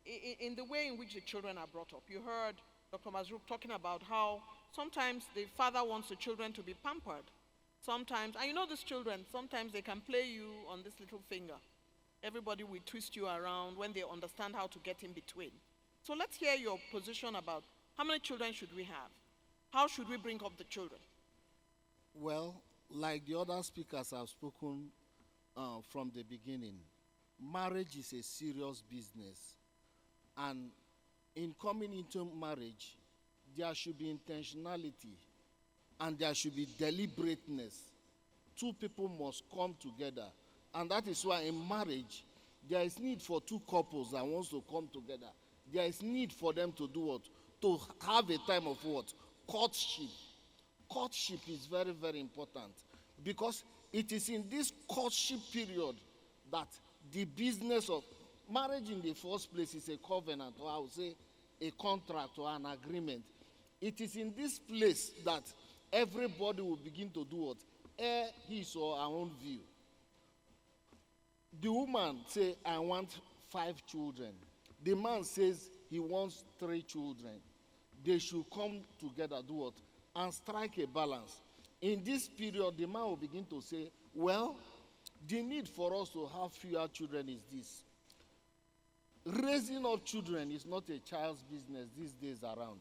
in the way in which the children are brought up. You heard Dr. Mazrou talking about how sometimes the father wants the children to be pampered. Sometimes, and you know these children, sometimes they can play you on this little finger. Everybody will twist you around when they understand how to get in between. So let's hear your position about how many children should we have? How should we bring up the children? Well, like the other speakers have spoken from the beginning, marriage is a serious business. And in coming into marriage, there should be intentionality and there should be deliberateness. 2 people must come together. And that is why in marriage, there is need for 2 couples that wants to come together. There is need for them to do what? To have a time of what? Courtship. Courtship is very, very important because it is in this courtship period that the business of marriage in the first place is a covenant, or I would say a contract or an agreement. It is in this place that everybody will begin to do what? Air his or her own view. The woman say, I want 5 children. The man says he wants 3 children. They should come together, do what? And strike a balance. In this period, the man will begin to say, well, the need for us to have fewer children is this. Raising up children is not a child's business these days around.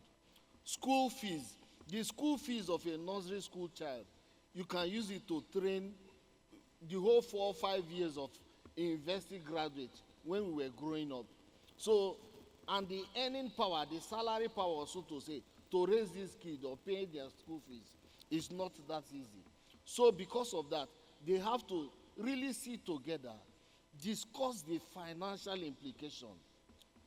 School fees, the school fees of a nursery school child, you can use it to train the whole 4 or 5 years of a university graduate when we were growing up. So, and the earning power, the salary power, so to say, to raise this kid or pay their school fees is not that easy. So because of that, they have to really sit together, discuss the financial implication.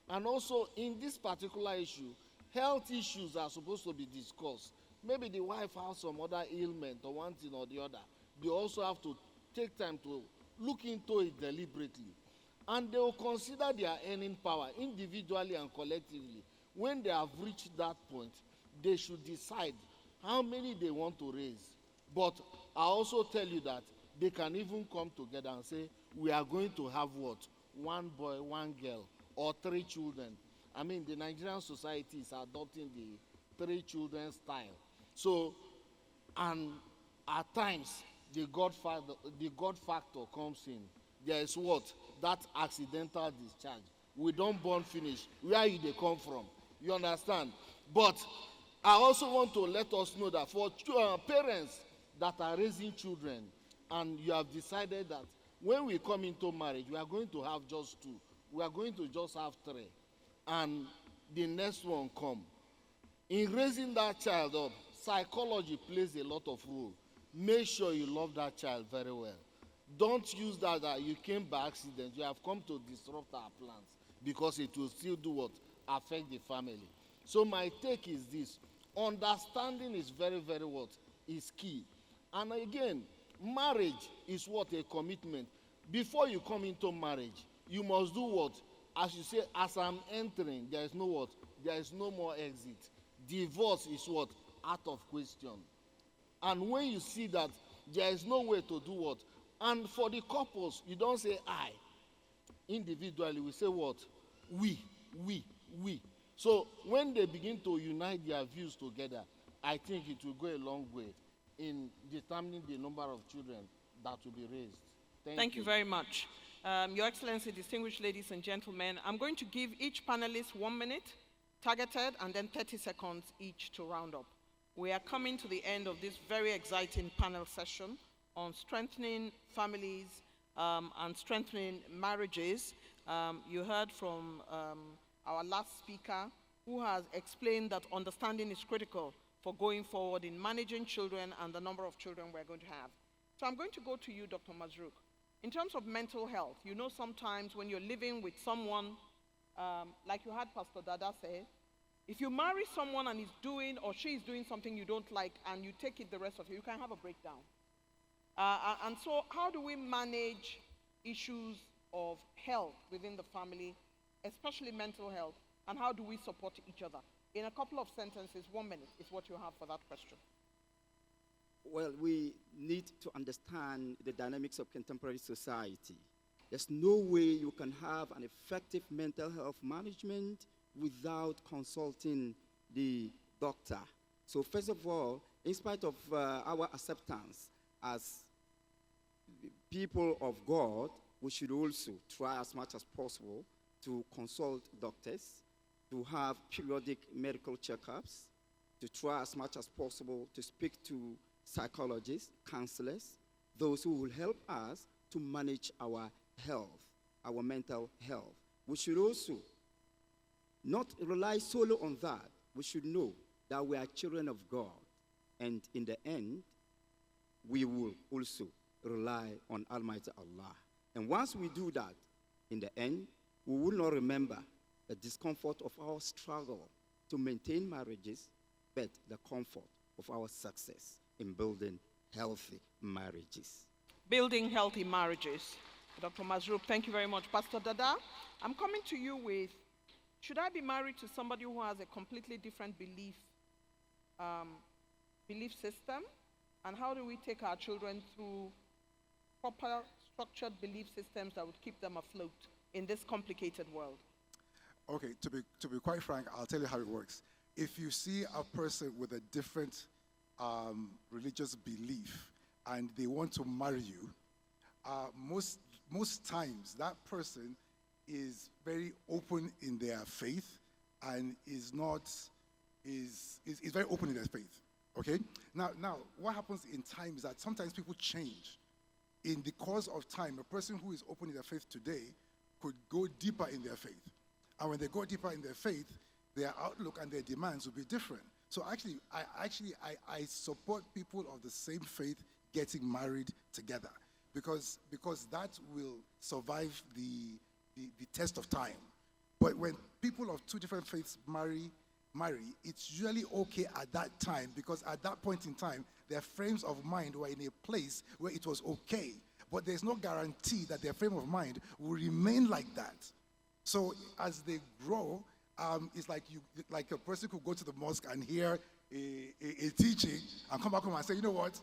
And also in this particular issue, health issues are supposed to be discussed. Maybe the wife has some other ailment or one thing or the other. They also have to take time to look into it deliberately. And they will consider their earning power individually and collectively. When they have reached that point, they should decide how many they want to raise. But I also tell you that they can even come together and say, we are going to have what? 1 boy, 1 girl, or 3 children. I mean, the Nigerian society is adopting the 3 children style. So, and at times, the God factor comes in. There is what? That accidental discharge. We don't born finish. Where you they come from? You understand? But I also want to let us know that for parents that are raising children, and you have decided that when we come into marriage, we are going to have just 2. We are going to just have 3. And the next one come. In raising that child up, psychology plays a lot of role. Make sure you love that child very well. Don't use that you came by accident. You have come to disrupt our plans because it will still do what? Affect the family. So my take is this. Understanding is very, very what? Is key. And again, marriage is what? A commitment. Before you come into marriage, you must do what? As you say, as I'm entering, there is no what? There is no more exit. Divorce is what? Out of question. And when you see that there is no way to do what? And for the couples, you don't say I. Individually, we say what? We. So when they begin to unite their views together, I think it will go a long way in determining the number of children that will be raised. Thank you very much. Your Excellency, distinguished ladies and gentlemen, I'm going to give each panelist 1 minute, targeted, and then 30 seconds each to round up. We are coming to the end of this very exciting panel session on strengthening families and strengthening marriages. You heard from our last speaker, who has explained that understanding is critical for going forward in managing children and the number of children we're going to have. So I'm going to go to you, Dr. Mazruk. In terms of mental health, you know sometimes when you're living with someone, like you had Pastor Dada say, if you marry someone and he's doing or she is doing something you don't like and you take it the rest of you can have a breakdown. And so how do we manage issues of health within the family, especially mental health, and how do we support each other? In a couple of sentences, 1 minute is what you have for that question. Well, we need to understand the dynamics of contemporary society. There's no way you can have an effective mental health management without consulting the doctor. So first of all, in spite of our acceptance as people of God, we should also try as much as possible to consult doctors, to have periodic medical checkups, to try as much as possible to speak to psychologists, counselors, those who will help us to manage our health, our mental health. We should also not rely solely on that. We should know that we are children of God, and in the end, we will also rely on Almighty Allah. And once we do that, in the end, we will not remember the discomfort of our struggle to maintain marriages, but the comfort of our success in building healthy marriages. Building healthy marriages. Dr. Mazruk, thank you very much. Pastor Dada, I'm coming to you with, should I be married to somebody who has a completely different belief system? And how do we take our children through proper structured belief systems that would keep them afloat in this complicated world? Okay, to be quite frank, I'll tell you how it works. If you see a person with a different religious belief and they want to marry you, most times that person is very open in their faith and is very open in their faith. Okay? Now, what happens in time is that sometimes people change. In the course of time, a person who is open in their faith today could go deeper in their faith. And when they go deeper in their faith, their outlook and their demands will be different. So I support people of the same faith getting married together because that will survive the test of time. But when people of two different faiths marry, it's usually okay at that time because at that point in time, their frames of mind were in a place where it was okay. But there's no guarantee that their frame of mind will remain like that. So as they grow, it's like a person could go to the mosque and hear a teaching and come back home and say, you know what,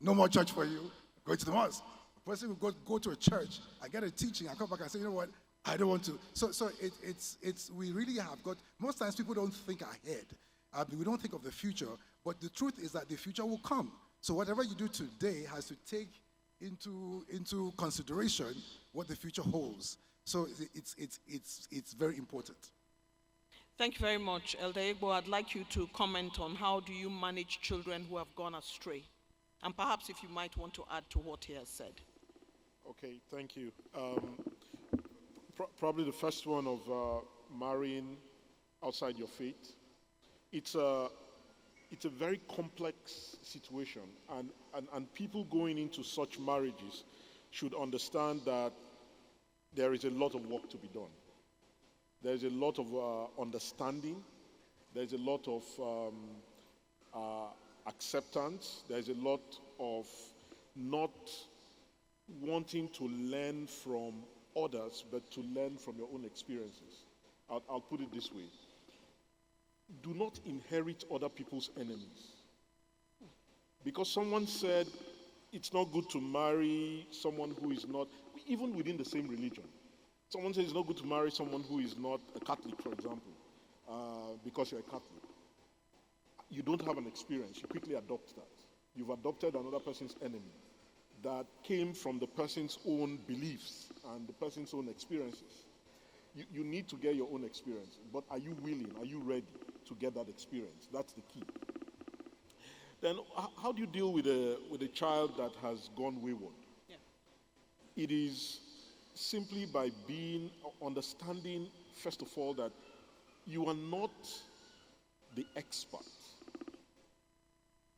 no more church for you, go to the mosque. A person could go to a church and get a teaching and come back and say, you know what, I don't want to. So we really have got, most times people don't think ahead. We don't think of the future, but the truth is that the future will come. So whatever you do today has to take into consideration what the future holds. So it's very important. Thank you very much. Elder Igbo, I'd like you to comment on how do you manage children who have gone astray? And perhaps if you might want to add to what he has said. Okay, thank you. Probably the first one of marrying outside your faith. It's a very complex situation, and people going into such marriages should understand that there is a lot of work to be done. There's a lot of understanding. There's a lot of acceptance. There's a lot of not wanting to learn from others, but to learn from your own experiences. I'll put it this way. Do not inherit other people's enemies. Because someone said it's not good to marry someone who is not, even within the same religion. Someone says it's not good to marry someone who is not a Catholic, for example, because you're a Catholic. You don't have an experience. You quickly adopt that. You've adopted another person's enemy that came from the person's own beliefs and the person's own experiences. You need to get your own experience, but are you willing, are you ready to get that experience? That's the key. Then how do you deal with a child that has gone wayward? Yeah. It is simply by understanding, first of all, that you are not the expert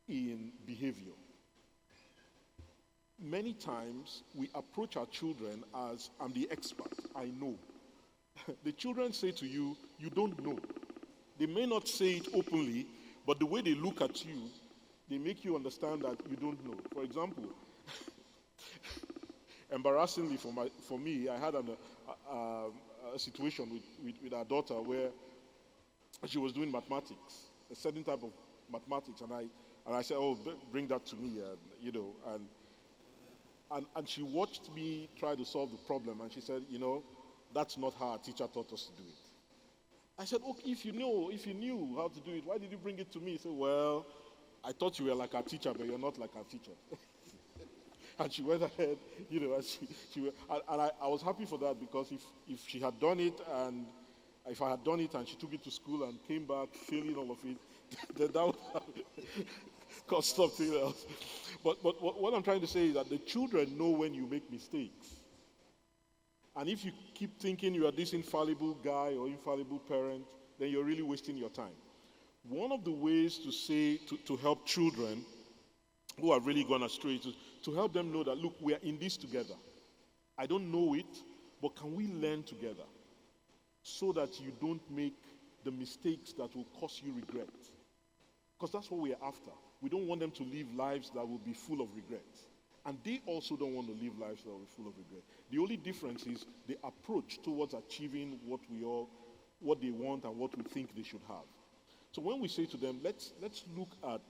in behavior. Many times we approach our children as, I'm the expert, I know. The children say to you, you don't know. They may not say it openly, but the way they look at you, they make you understand that you don't know. For example, embarrassingly for me, I had a situation with our daughter where she was doing mathematics, a certain type of mathematics, and I said, oh, bring that to me, and she watched me try to solve the problem, and she said, that's not how our teacher taught us to do it. I said, okay, if you knew how to do it, why did you bring it to me? He said, well, I thought you were like our teacher, but you're not like our teacher. And she went ahead, and I was happy for that, because if she had done it, and if I had done it and she took it to school and came back failing all of it, then that would have caused something else. But what I'm trying to say is that the children know when you make mistakes. And if you keep thinking you are this infallible guy or infallible parent, then you're really wasting your time. One of the ways to help children who have really gone astray is to help them know that, look, we are in this together. I don't know it, but can we learn together so that you don't make the mistakes that will cause you regret? Because that's what we are after. We don't want them to live lives that will be full of regrets. And they also don't want to live lives that will be full of regret. The only difference is the approach towards achieving what they want and what we think they should have. So when we say to them, let's look at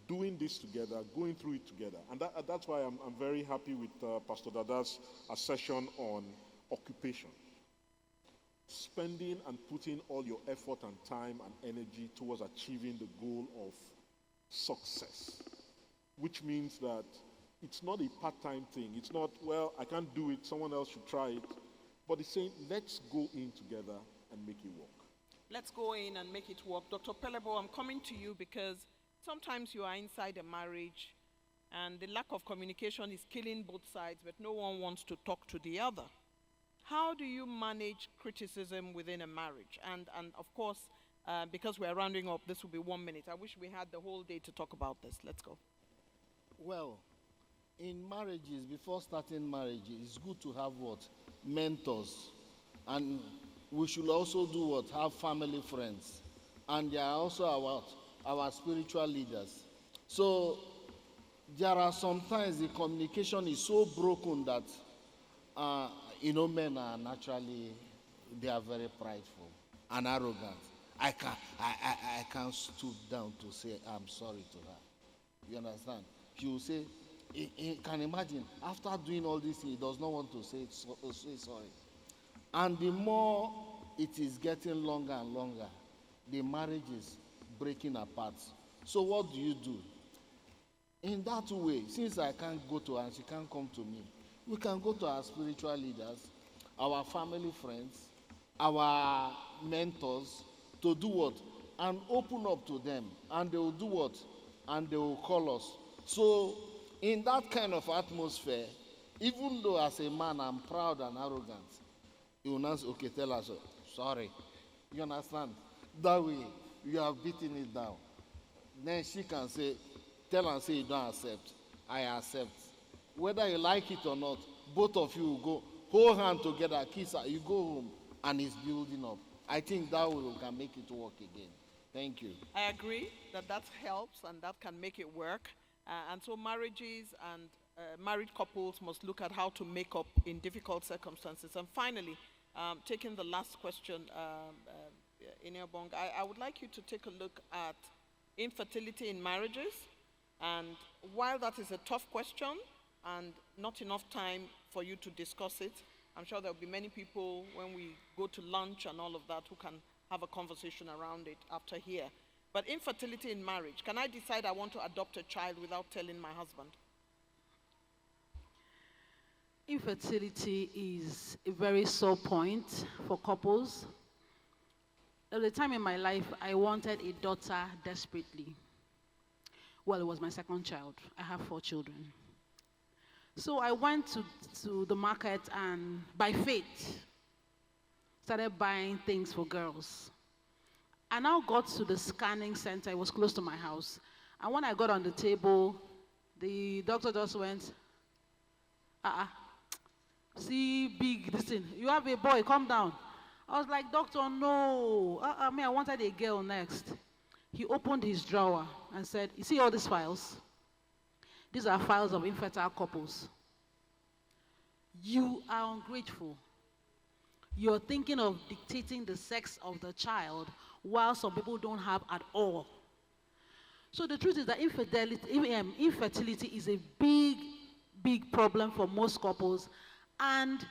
doing this together, going through it together. And that's why I'm very happy with Pastor Dada's session on occupation. Spending and putting all your effort and time and energy towards achieving the goal of success, which means that it's not a part-time thing. It's not, well, I can't do it, someone else should try it. But it's saying, let's go in together and make it work. Let's go in and make it work. Dr. Pelebo, I'm coming to you because sometimes you are inside a marriage and the lack of communication is killing both sides, but no one wants to talk to the other. How do you manage criticism within a marriage? And of course, because we're rounding up, this will be 1 minute. I wish we had the whole day to talk about this. Let's go. Well, in marriages, before starting marriage, it's good to have what? Mentors. And we should also do what? Have family friends. And they are also our spiritual leaders. So there are sometimes the communication is so broken that men are naturally, they are very prideful and arrogant. I can't stoop down to say I'm sorry to her. You understand? She will say, you can imagine, after doing all this, he does not want to say sorry. And the more it is getting longer and longer, the marriage is breaking apart. So what do you do? In that way, since I can't go to her and she can't come to me, we can go to our spiritual leaders, our family friends, our mentors, to do what? And open up to them. And they will do what? And they will call us. So, in that kind of atmosphere, even though as a man I'm proud and arrogant, he will not say, okay, tell us, sorry. You understand? That way, you have beaten it down. Then she can say, tell and say you don't accept. I accept. Whether you like it or not, both of you will go, hold hand together, kiss her, you go home, and it's building up. I think that will can make it work again. Thank you. I agree that helps and that can make it work. And so marriages and married couples must look at how to make up in difficult circumstances. And finally, taking the last question, Ineobong, I would like you to take a look at infertility in marriages. And while that is a tough question and not enough time for you to discuss it, I'm sure there'll be many people when we go to lunch and all of that who can have a conversation around it after here. But infertility in marriage, can I decide I want to adopt a child without telling my husband? Infertility is a very sore point for couples. There was a time in my life I wanted a daughter desperately. Well, it was my second child. I have 4 children. So I went to the market and, by faith, started buying things for girls. I now got to the scanning center. It was close to my house. And when I got on the table, the doctor just went, see, big, this thing. You have a boy, calm down. I was like, doctor, no. I wanted a girl next. He opened his drawer and said, you see all these files? These are files of infertile couples. You are ungrateful. You're thinking of dictating the sex of the child while some people don't have at all. So the truth is that infertility is a big, big problem for most couples. And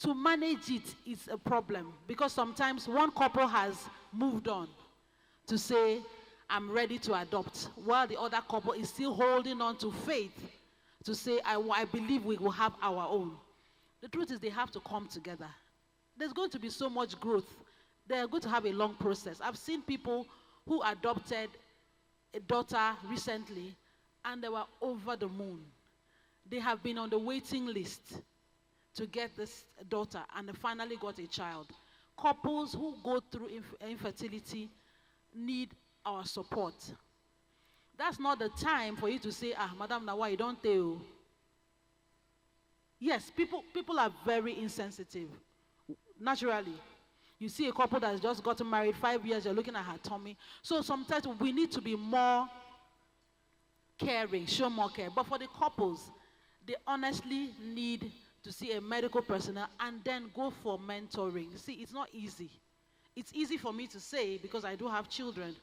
to manage it is a problem because sometimes one couple has moved on to say, I'm ready to adopt, while the other couple is still holding on to faith to say, I believe we will have our own. The truth is they have to come together. There's going to be so much growth. They're going to have a long process. I've seen people who adopted a daughter recently and they were over the moon. They have been on the waiting list to get this daughter and they finally got a child. Couples who go through infertility need our support. That's not the time for you to say, Madam Nawa, you don't tell. Yes, people are very insensitive, naturally. You see a couple that's just gotten married, 5 years, you're looking at her tummy. So sometimes we need to be more caring, show more care. But for the couples, they honestly need to see a medical personnel and then go for mentoring. See, it's not easy. It's easy for me to say because I do have children.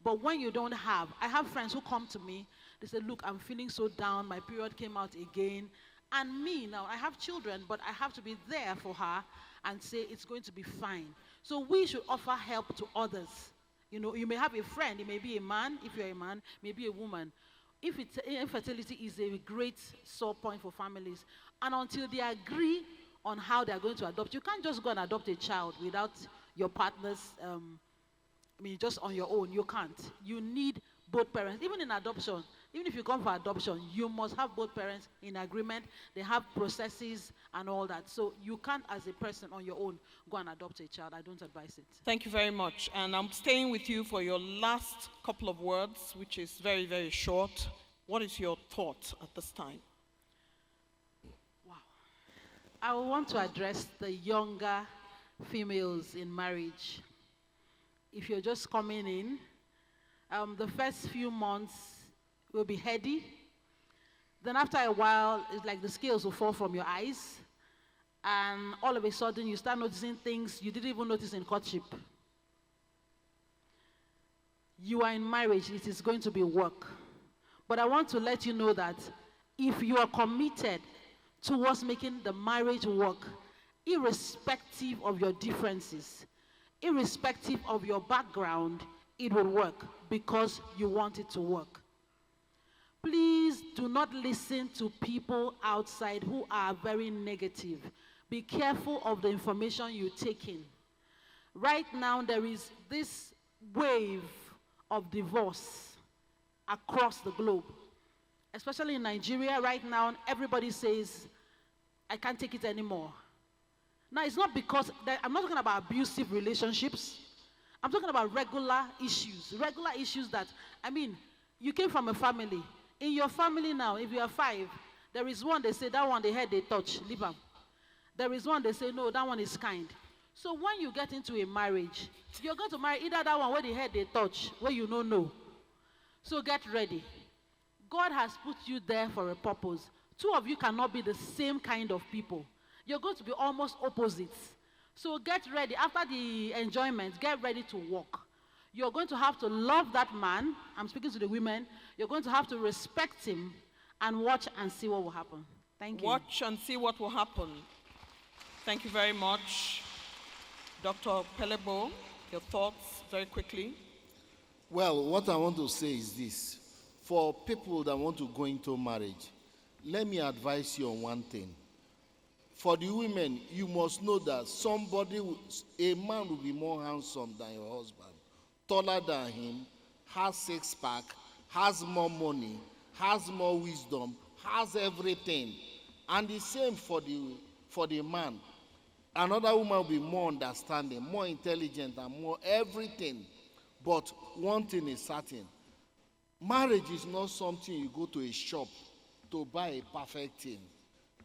But when you don't have, I have friends who come to me, they say, look, I'm feeling so down, my period came out again. And me, now, I have children, but I have to be there for her and say it's going to be fine. So we should offer help to others. You know, you may have a friend, it may be a man, if you're a man, maybe a woman. Infertility is a great sore point for families. And until they agree on how they're going to adopt, you can't just go and adopt a child without your partner's, just on your own. You can't. You need both parents. Even in adoption, even if you come for adoption, you must have both parents in agreement. They have processes and all that. So you can't, as a person on your own, go and adopt a child. I don't advise it. Thank you very much. And I'm staying with you for your last couple of words, which is very, very short. What is your thought at this time? Wow. I want to address the younger females in marriage. If you're just coming in, the first few months will be heady. Then after a while, it's like the scales will fall from your eyes. And all of a sudden, you start noticing things you didn't even notice in courtship. You are in marriage, it is going to be work. But I want to let you know that if you are committed towards making the marriage work, irrespective of your differences, irrespective of your background, it will work because you want it to work. Please do not listen to people outside who are very negative. Be careful of the information you take in. Right now, there is this wave of divorce across the globe. Especially in Nigeria, right now, everybody says, I can't take it anymore. Now, it's not because, I'm not talking about abusive relationships. I'm talking about regular issues that, you came from a family. In your family now, if you are 5, there is one, they say, that one, the head they touch, leave them. There is one, they say, no, that one is kind. So when you get into a marriage, you're going to marry either that one where the head they touch, where you don't know. So get ready. God has put you there for a purpose. Two of you cannot be the same kind of people. You're going to be almost opposites. So get ready. After the enjoyment, get ready to walk. You're going to have to love that man. I'm speaking to the women. You're going to have to respect him and watch and see what will happen. Thank you. Watch and see what will happen. Thank you very much. Dr. Pelebo, your thoughts very quickly. Well, what I want to say is this. For people that want to go into marriage, let me advise you on one thing. For the women, you must know that a man will be more handsome than your husband, taller than him, has six-pack, has more money, has more wisdom, has everything. And the same for the man. Another woman will be more understanding, more intelligent, and more everything. But one thing is certain. Marriage is not something you go to a shop to buy a perfect thing.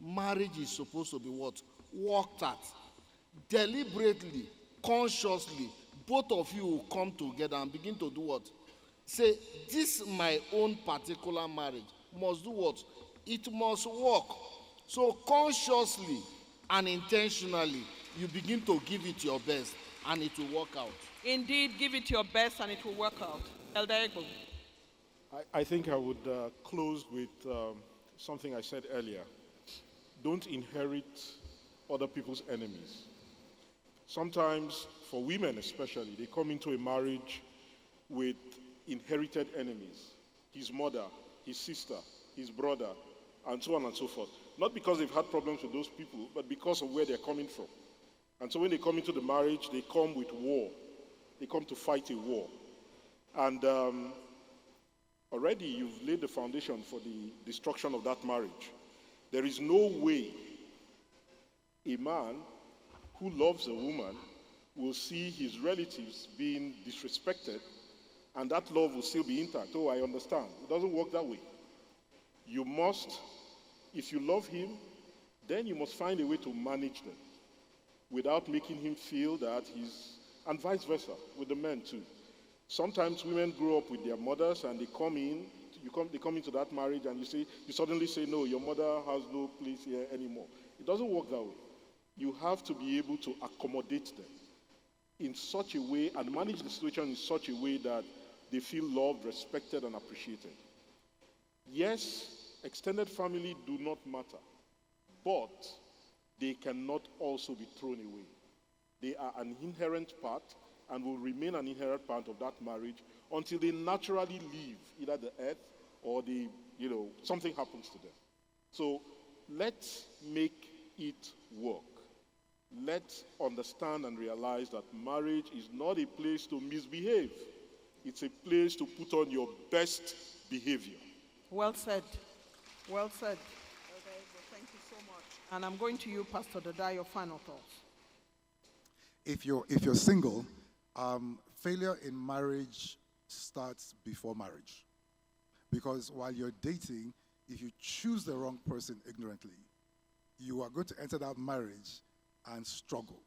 Marriage is supposed to be what? Worked at. Deliberately, consciously, both of you will come together and begin to do what? Say, this my own particular marriage must do what? It must work. So consciously and intentionally, you begin to give it your best and it will work out. Indeed, give it your best and it will work out. Elder Egbo. I think I would close with something I said earlier. Don't inherit other people's enemies. Sometimes, for women especially, they come into a marriage with inherited enemies. His mother, his sister, his brother, and so on and so forth. Not because they've had problems with those people, but because of where they're coming from. And so when they come into the marriage, they come with war. They come to fight a war. And already you've laid the foundation for the destruction of that marriage. There is no way a man who loves a woman will see his relatives being disrespected and that love will still be intact. Oh, I understand. It doesn't work that way. You must, if you love him, then you must find a way to manage them without making him feel that and vice versa with the men too. Sometimes women grow up with their mothers and they come into that marriage and you suddenly say, no, your mother has no place here anymore. It doesn't work that way. You have to be able to accommodate them in such a way and manage the situation in such a way that they feel loved, respected, and appreciated. Yes, extended family do not matter, but they cannot also be thrown away. They are an inherent part and will remain an inherent part of that marriage until they naturally leave either the earth or something happens to them. So let's make it work. Let's understand and realize that marriage is not a place to misbehave. It's a place to put on your best behavior. Well said. Well said. Okay, well, thank you so much. And I'm going to you, Pastor Dada, your final thoughts. If you're single, failure in marriage starts before marriage. Because while you're dating, if you choose the wrong person ignorantly, you are going to enter that marriage and struggle.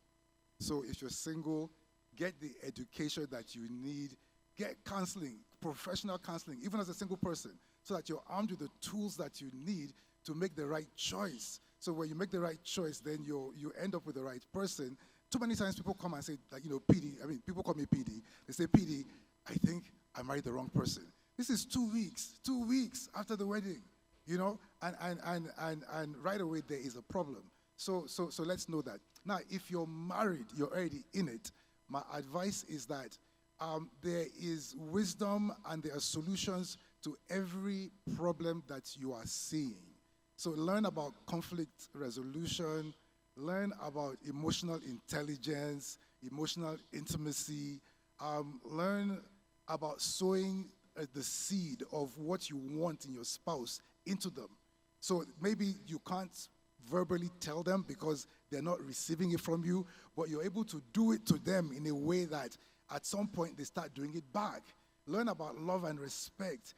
So if you're single, get the education that you need, get counseling, professional counseling, even as a single person, so that you're armed with the tools that you need to make the right choice. So when you make the right choice, then you end up with the right person. Too many times people come and say, PD, people call me PD. They say, PD, I think I married the wrong person. This is 2 weeks after the wedding, and right away there is a problem. So let's know that. Now, if you're married, you're already in it. My advice is that there is wisdom and there are solutions to every problem that you are seeing. So learn about conflict resolution, learn about emotional intelligence, emotional intimacy, learn about sowing the seed of what you want in your spouse into them. So maybe you can't verbally tell them because they're not receiving it from you, but you're able to do it to them in a way that at some point they start doing it back. Learn about love and respect.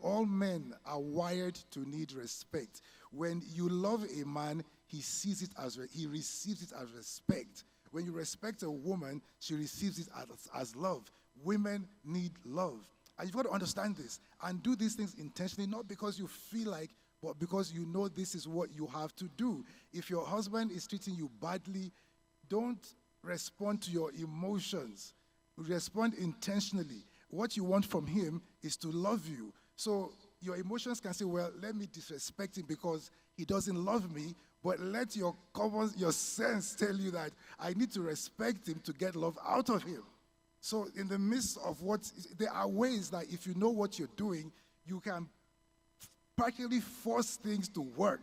All men are wired to need respect. When you love a man, he receives it as respect. When you respect a woman, she receives it as love. Women need love. And you've got to understand this and do these things intentionally, not because you feel like, but because you know this is what you have to do. If your husband is treating you badly, don't respond to your emotions. Respond intentionally. What you want from him is to love you. So your emotions can say, well, let me disrespect him because he doesn't love me, but let your sense tell you that I need to respect him to get love out of him. So in the midst of there are ways that if you know what you're doing, you can practically force things to work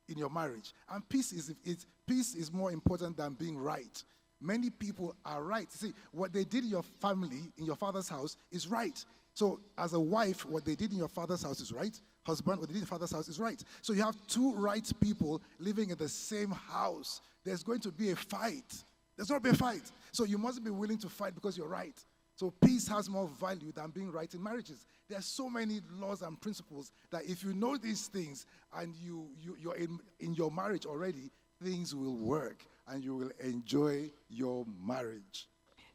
in your marriage. And peace is more important than being right. Many people are right. See, what they did in your family, in your father's house, is right. So as a wife, what they did in your father's house is right. Husband, what they did in your father's house is right. So you have two right people living in the same house. There's going to be a fight. There's going to be a fight. So you must be willing to fight because you're right. So peace has more value than being right in marriages. There are so many laws and principles that if you know these things and you're in your marriage already, things will work and you will enjoy your marriage.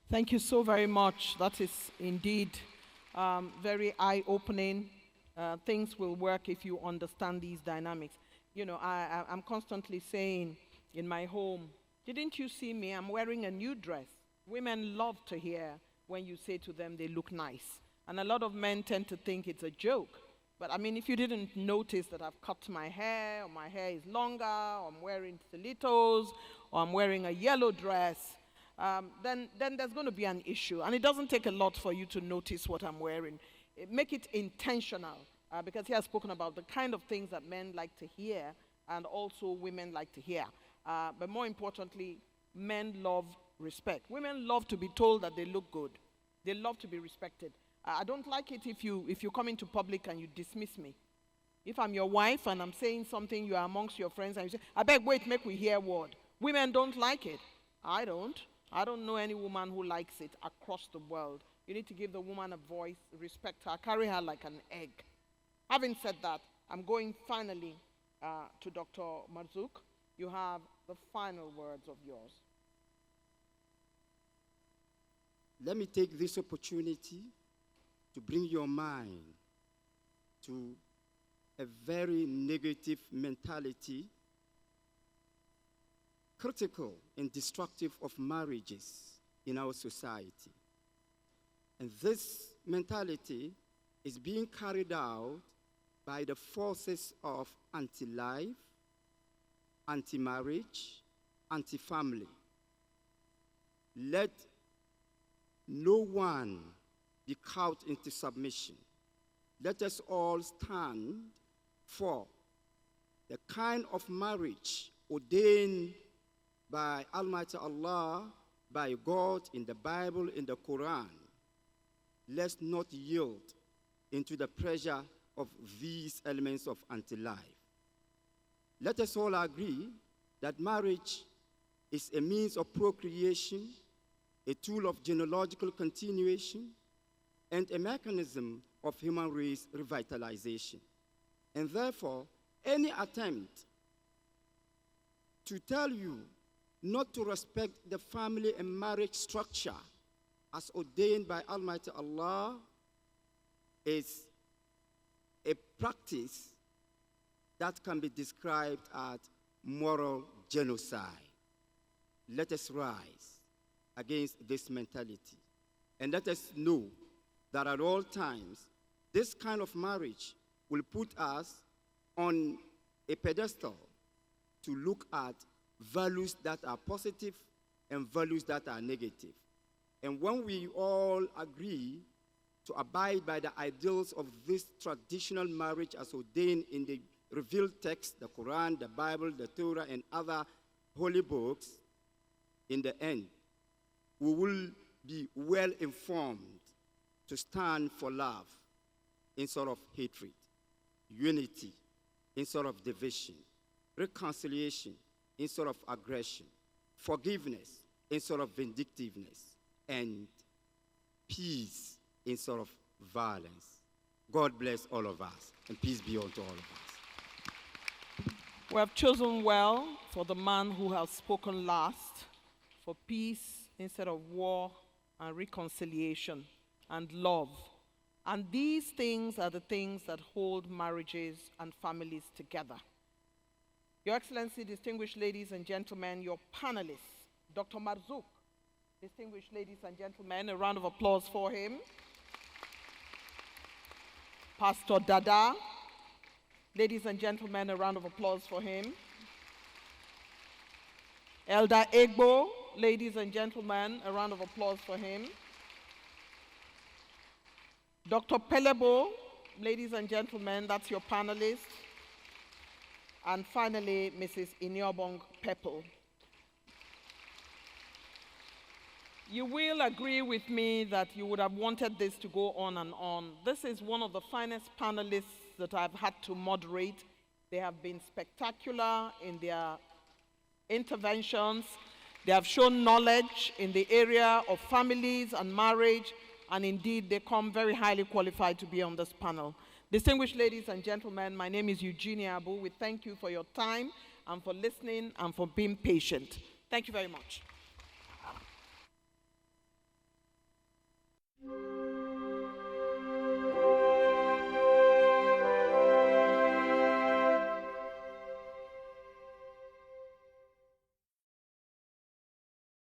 Thank you so very much. That is indeed very eye-opening. Things will work if you understand these dynamics. You know, I'm constantly saying in my home, didn't you see me? I'm wearing a new dress. Women love to hear when you say to them they look nice. And a lot of men tend to think it's a joke. But I mean, if you didn't notice that I've cut my hair, or my hair is longer, or I'm wearing stilettos, or I'm wearing a yellow dress, then there's going to be an issue. And it doesn't take a lot for you to notice what I'm wearing. Make it intentional, because he has spoken about the kind of things that men like to hear, and also women like to hear. But more importantly, men love respect. Women love to be told that they look good. They love to be respected. I don't like it if you come into public and you dismiss me. If I'm your wife and I'm saying something, you are amongst your friends and you say, I beg, wait, make we hear word. Women don't like it. I don't. I don't know any woman who likes it across the world. You need to give the woman a voice, respect her, carry her like an egg. Having said that, I'm going finally to Dr. Marzouk. You have the final words of yours. Let me take this opportunity to bring your mind to a very negative mentality, critical and destructive of marriages in our society. And this mentality is being carried out by the forces of anti-life, anti-marriage, anti-family. Let no one be cowed into submission. Let us all stand for the kind of marriage ordained by Almighty Allah, by God in the Bible, in the Quran. Let's not yield into the pressure of these elements of anti-life. Let us all agree that marriage is a means of procreation, a tool of genealogical continuation, and a mechanism of human race revitalization. And therefore, any attempt to tell you not to respect the family and marriage structure as ordained by Almighty Allah is a practice that can be described as moral genocide. Let us rise against this mentality. And let us know that at all times, this kind of marriage will put us on a pedestal to look at values that are positive and values that are negative. And when we all agree to abide by the ideals of this traditional marriage as ordained in the revealed text, the Quran, the Bible, the Torah, and other holy books, in the end, we will be well informed to stand for love instead of hatred, unity instead of division, reconciliation instead of aggression, forgiveness instead of vindictiveness, and peace instead of violence. God bless all of us, and peace be unto all of us. We have chosen well for the man who has spoken last, for peace instead of war, and reconciliation, and love, And these things are the things that hold marriages and families together. Your Excellency, distinguished ladies and gentlemen, your panelists, Dr. Marzouk, distinguished ladies and gentlemen, a round of applause for him. Pastor Dada, ladies and gentlemen, a round of applause for him. Elder Egbo, ladies and gentlemen, a round of applause for him. Dr. Pelebo, ladies and gentlemen, that's your panelist. And finally, Mrs. Inyobong Pepple. You will agree with me that you would have wanted this to go on and on. This is one of the finest panelists that I've had to moderate. They have been spectacular in their interventions. They have shown knowledge in the area of families and marriage, and indeed they come very highly qualified to be on this panel. Distinguished ladies and gentlemen, my name is Eugenia Abu. We thank you for your time and for listening and for being patient. Thank you very much.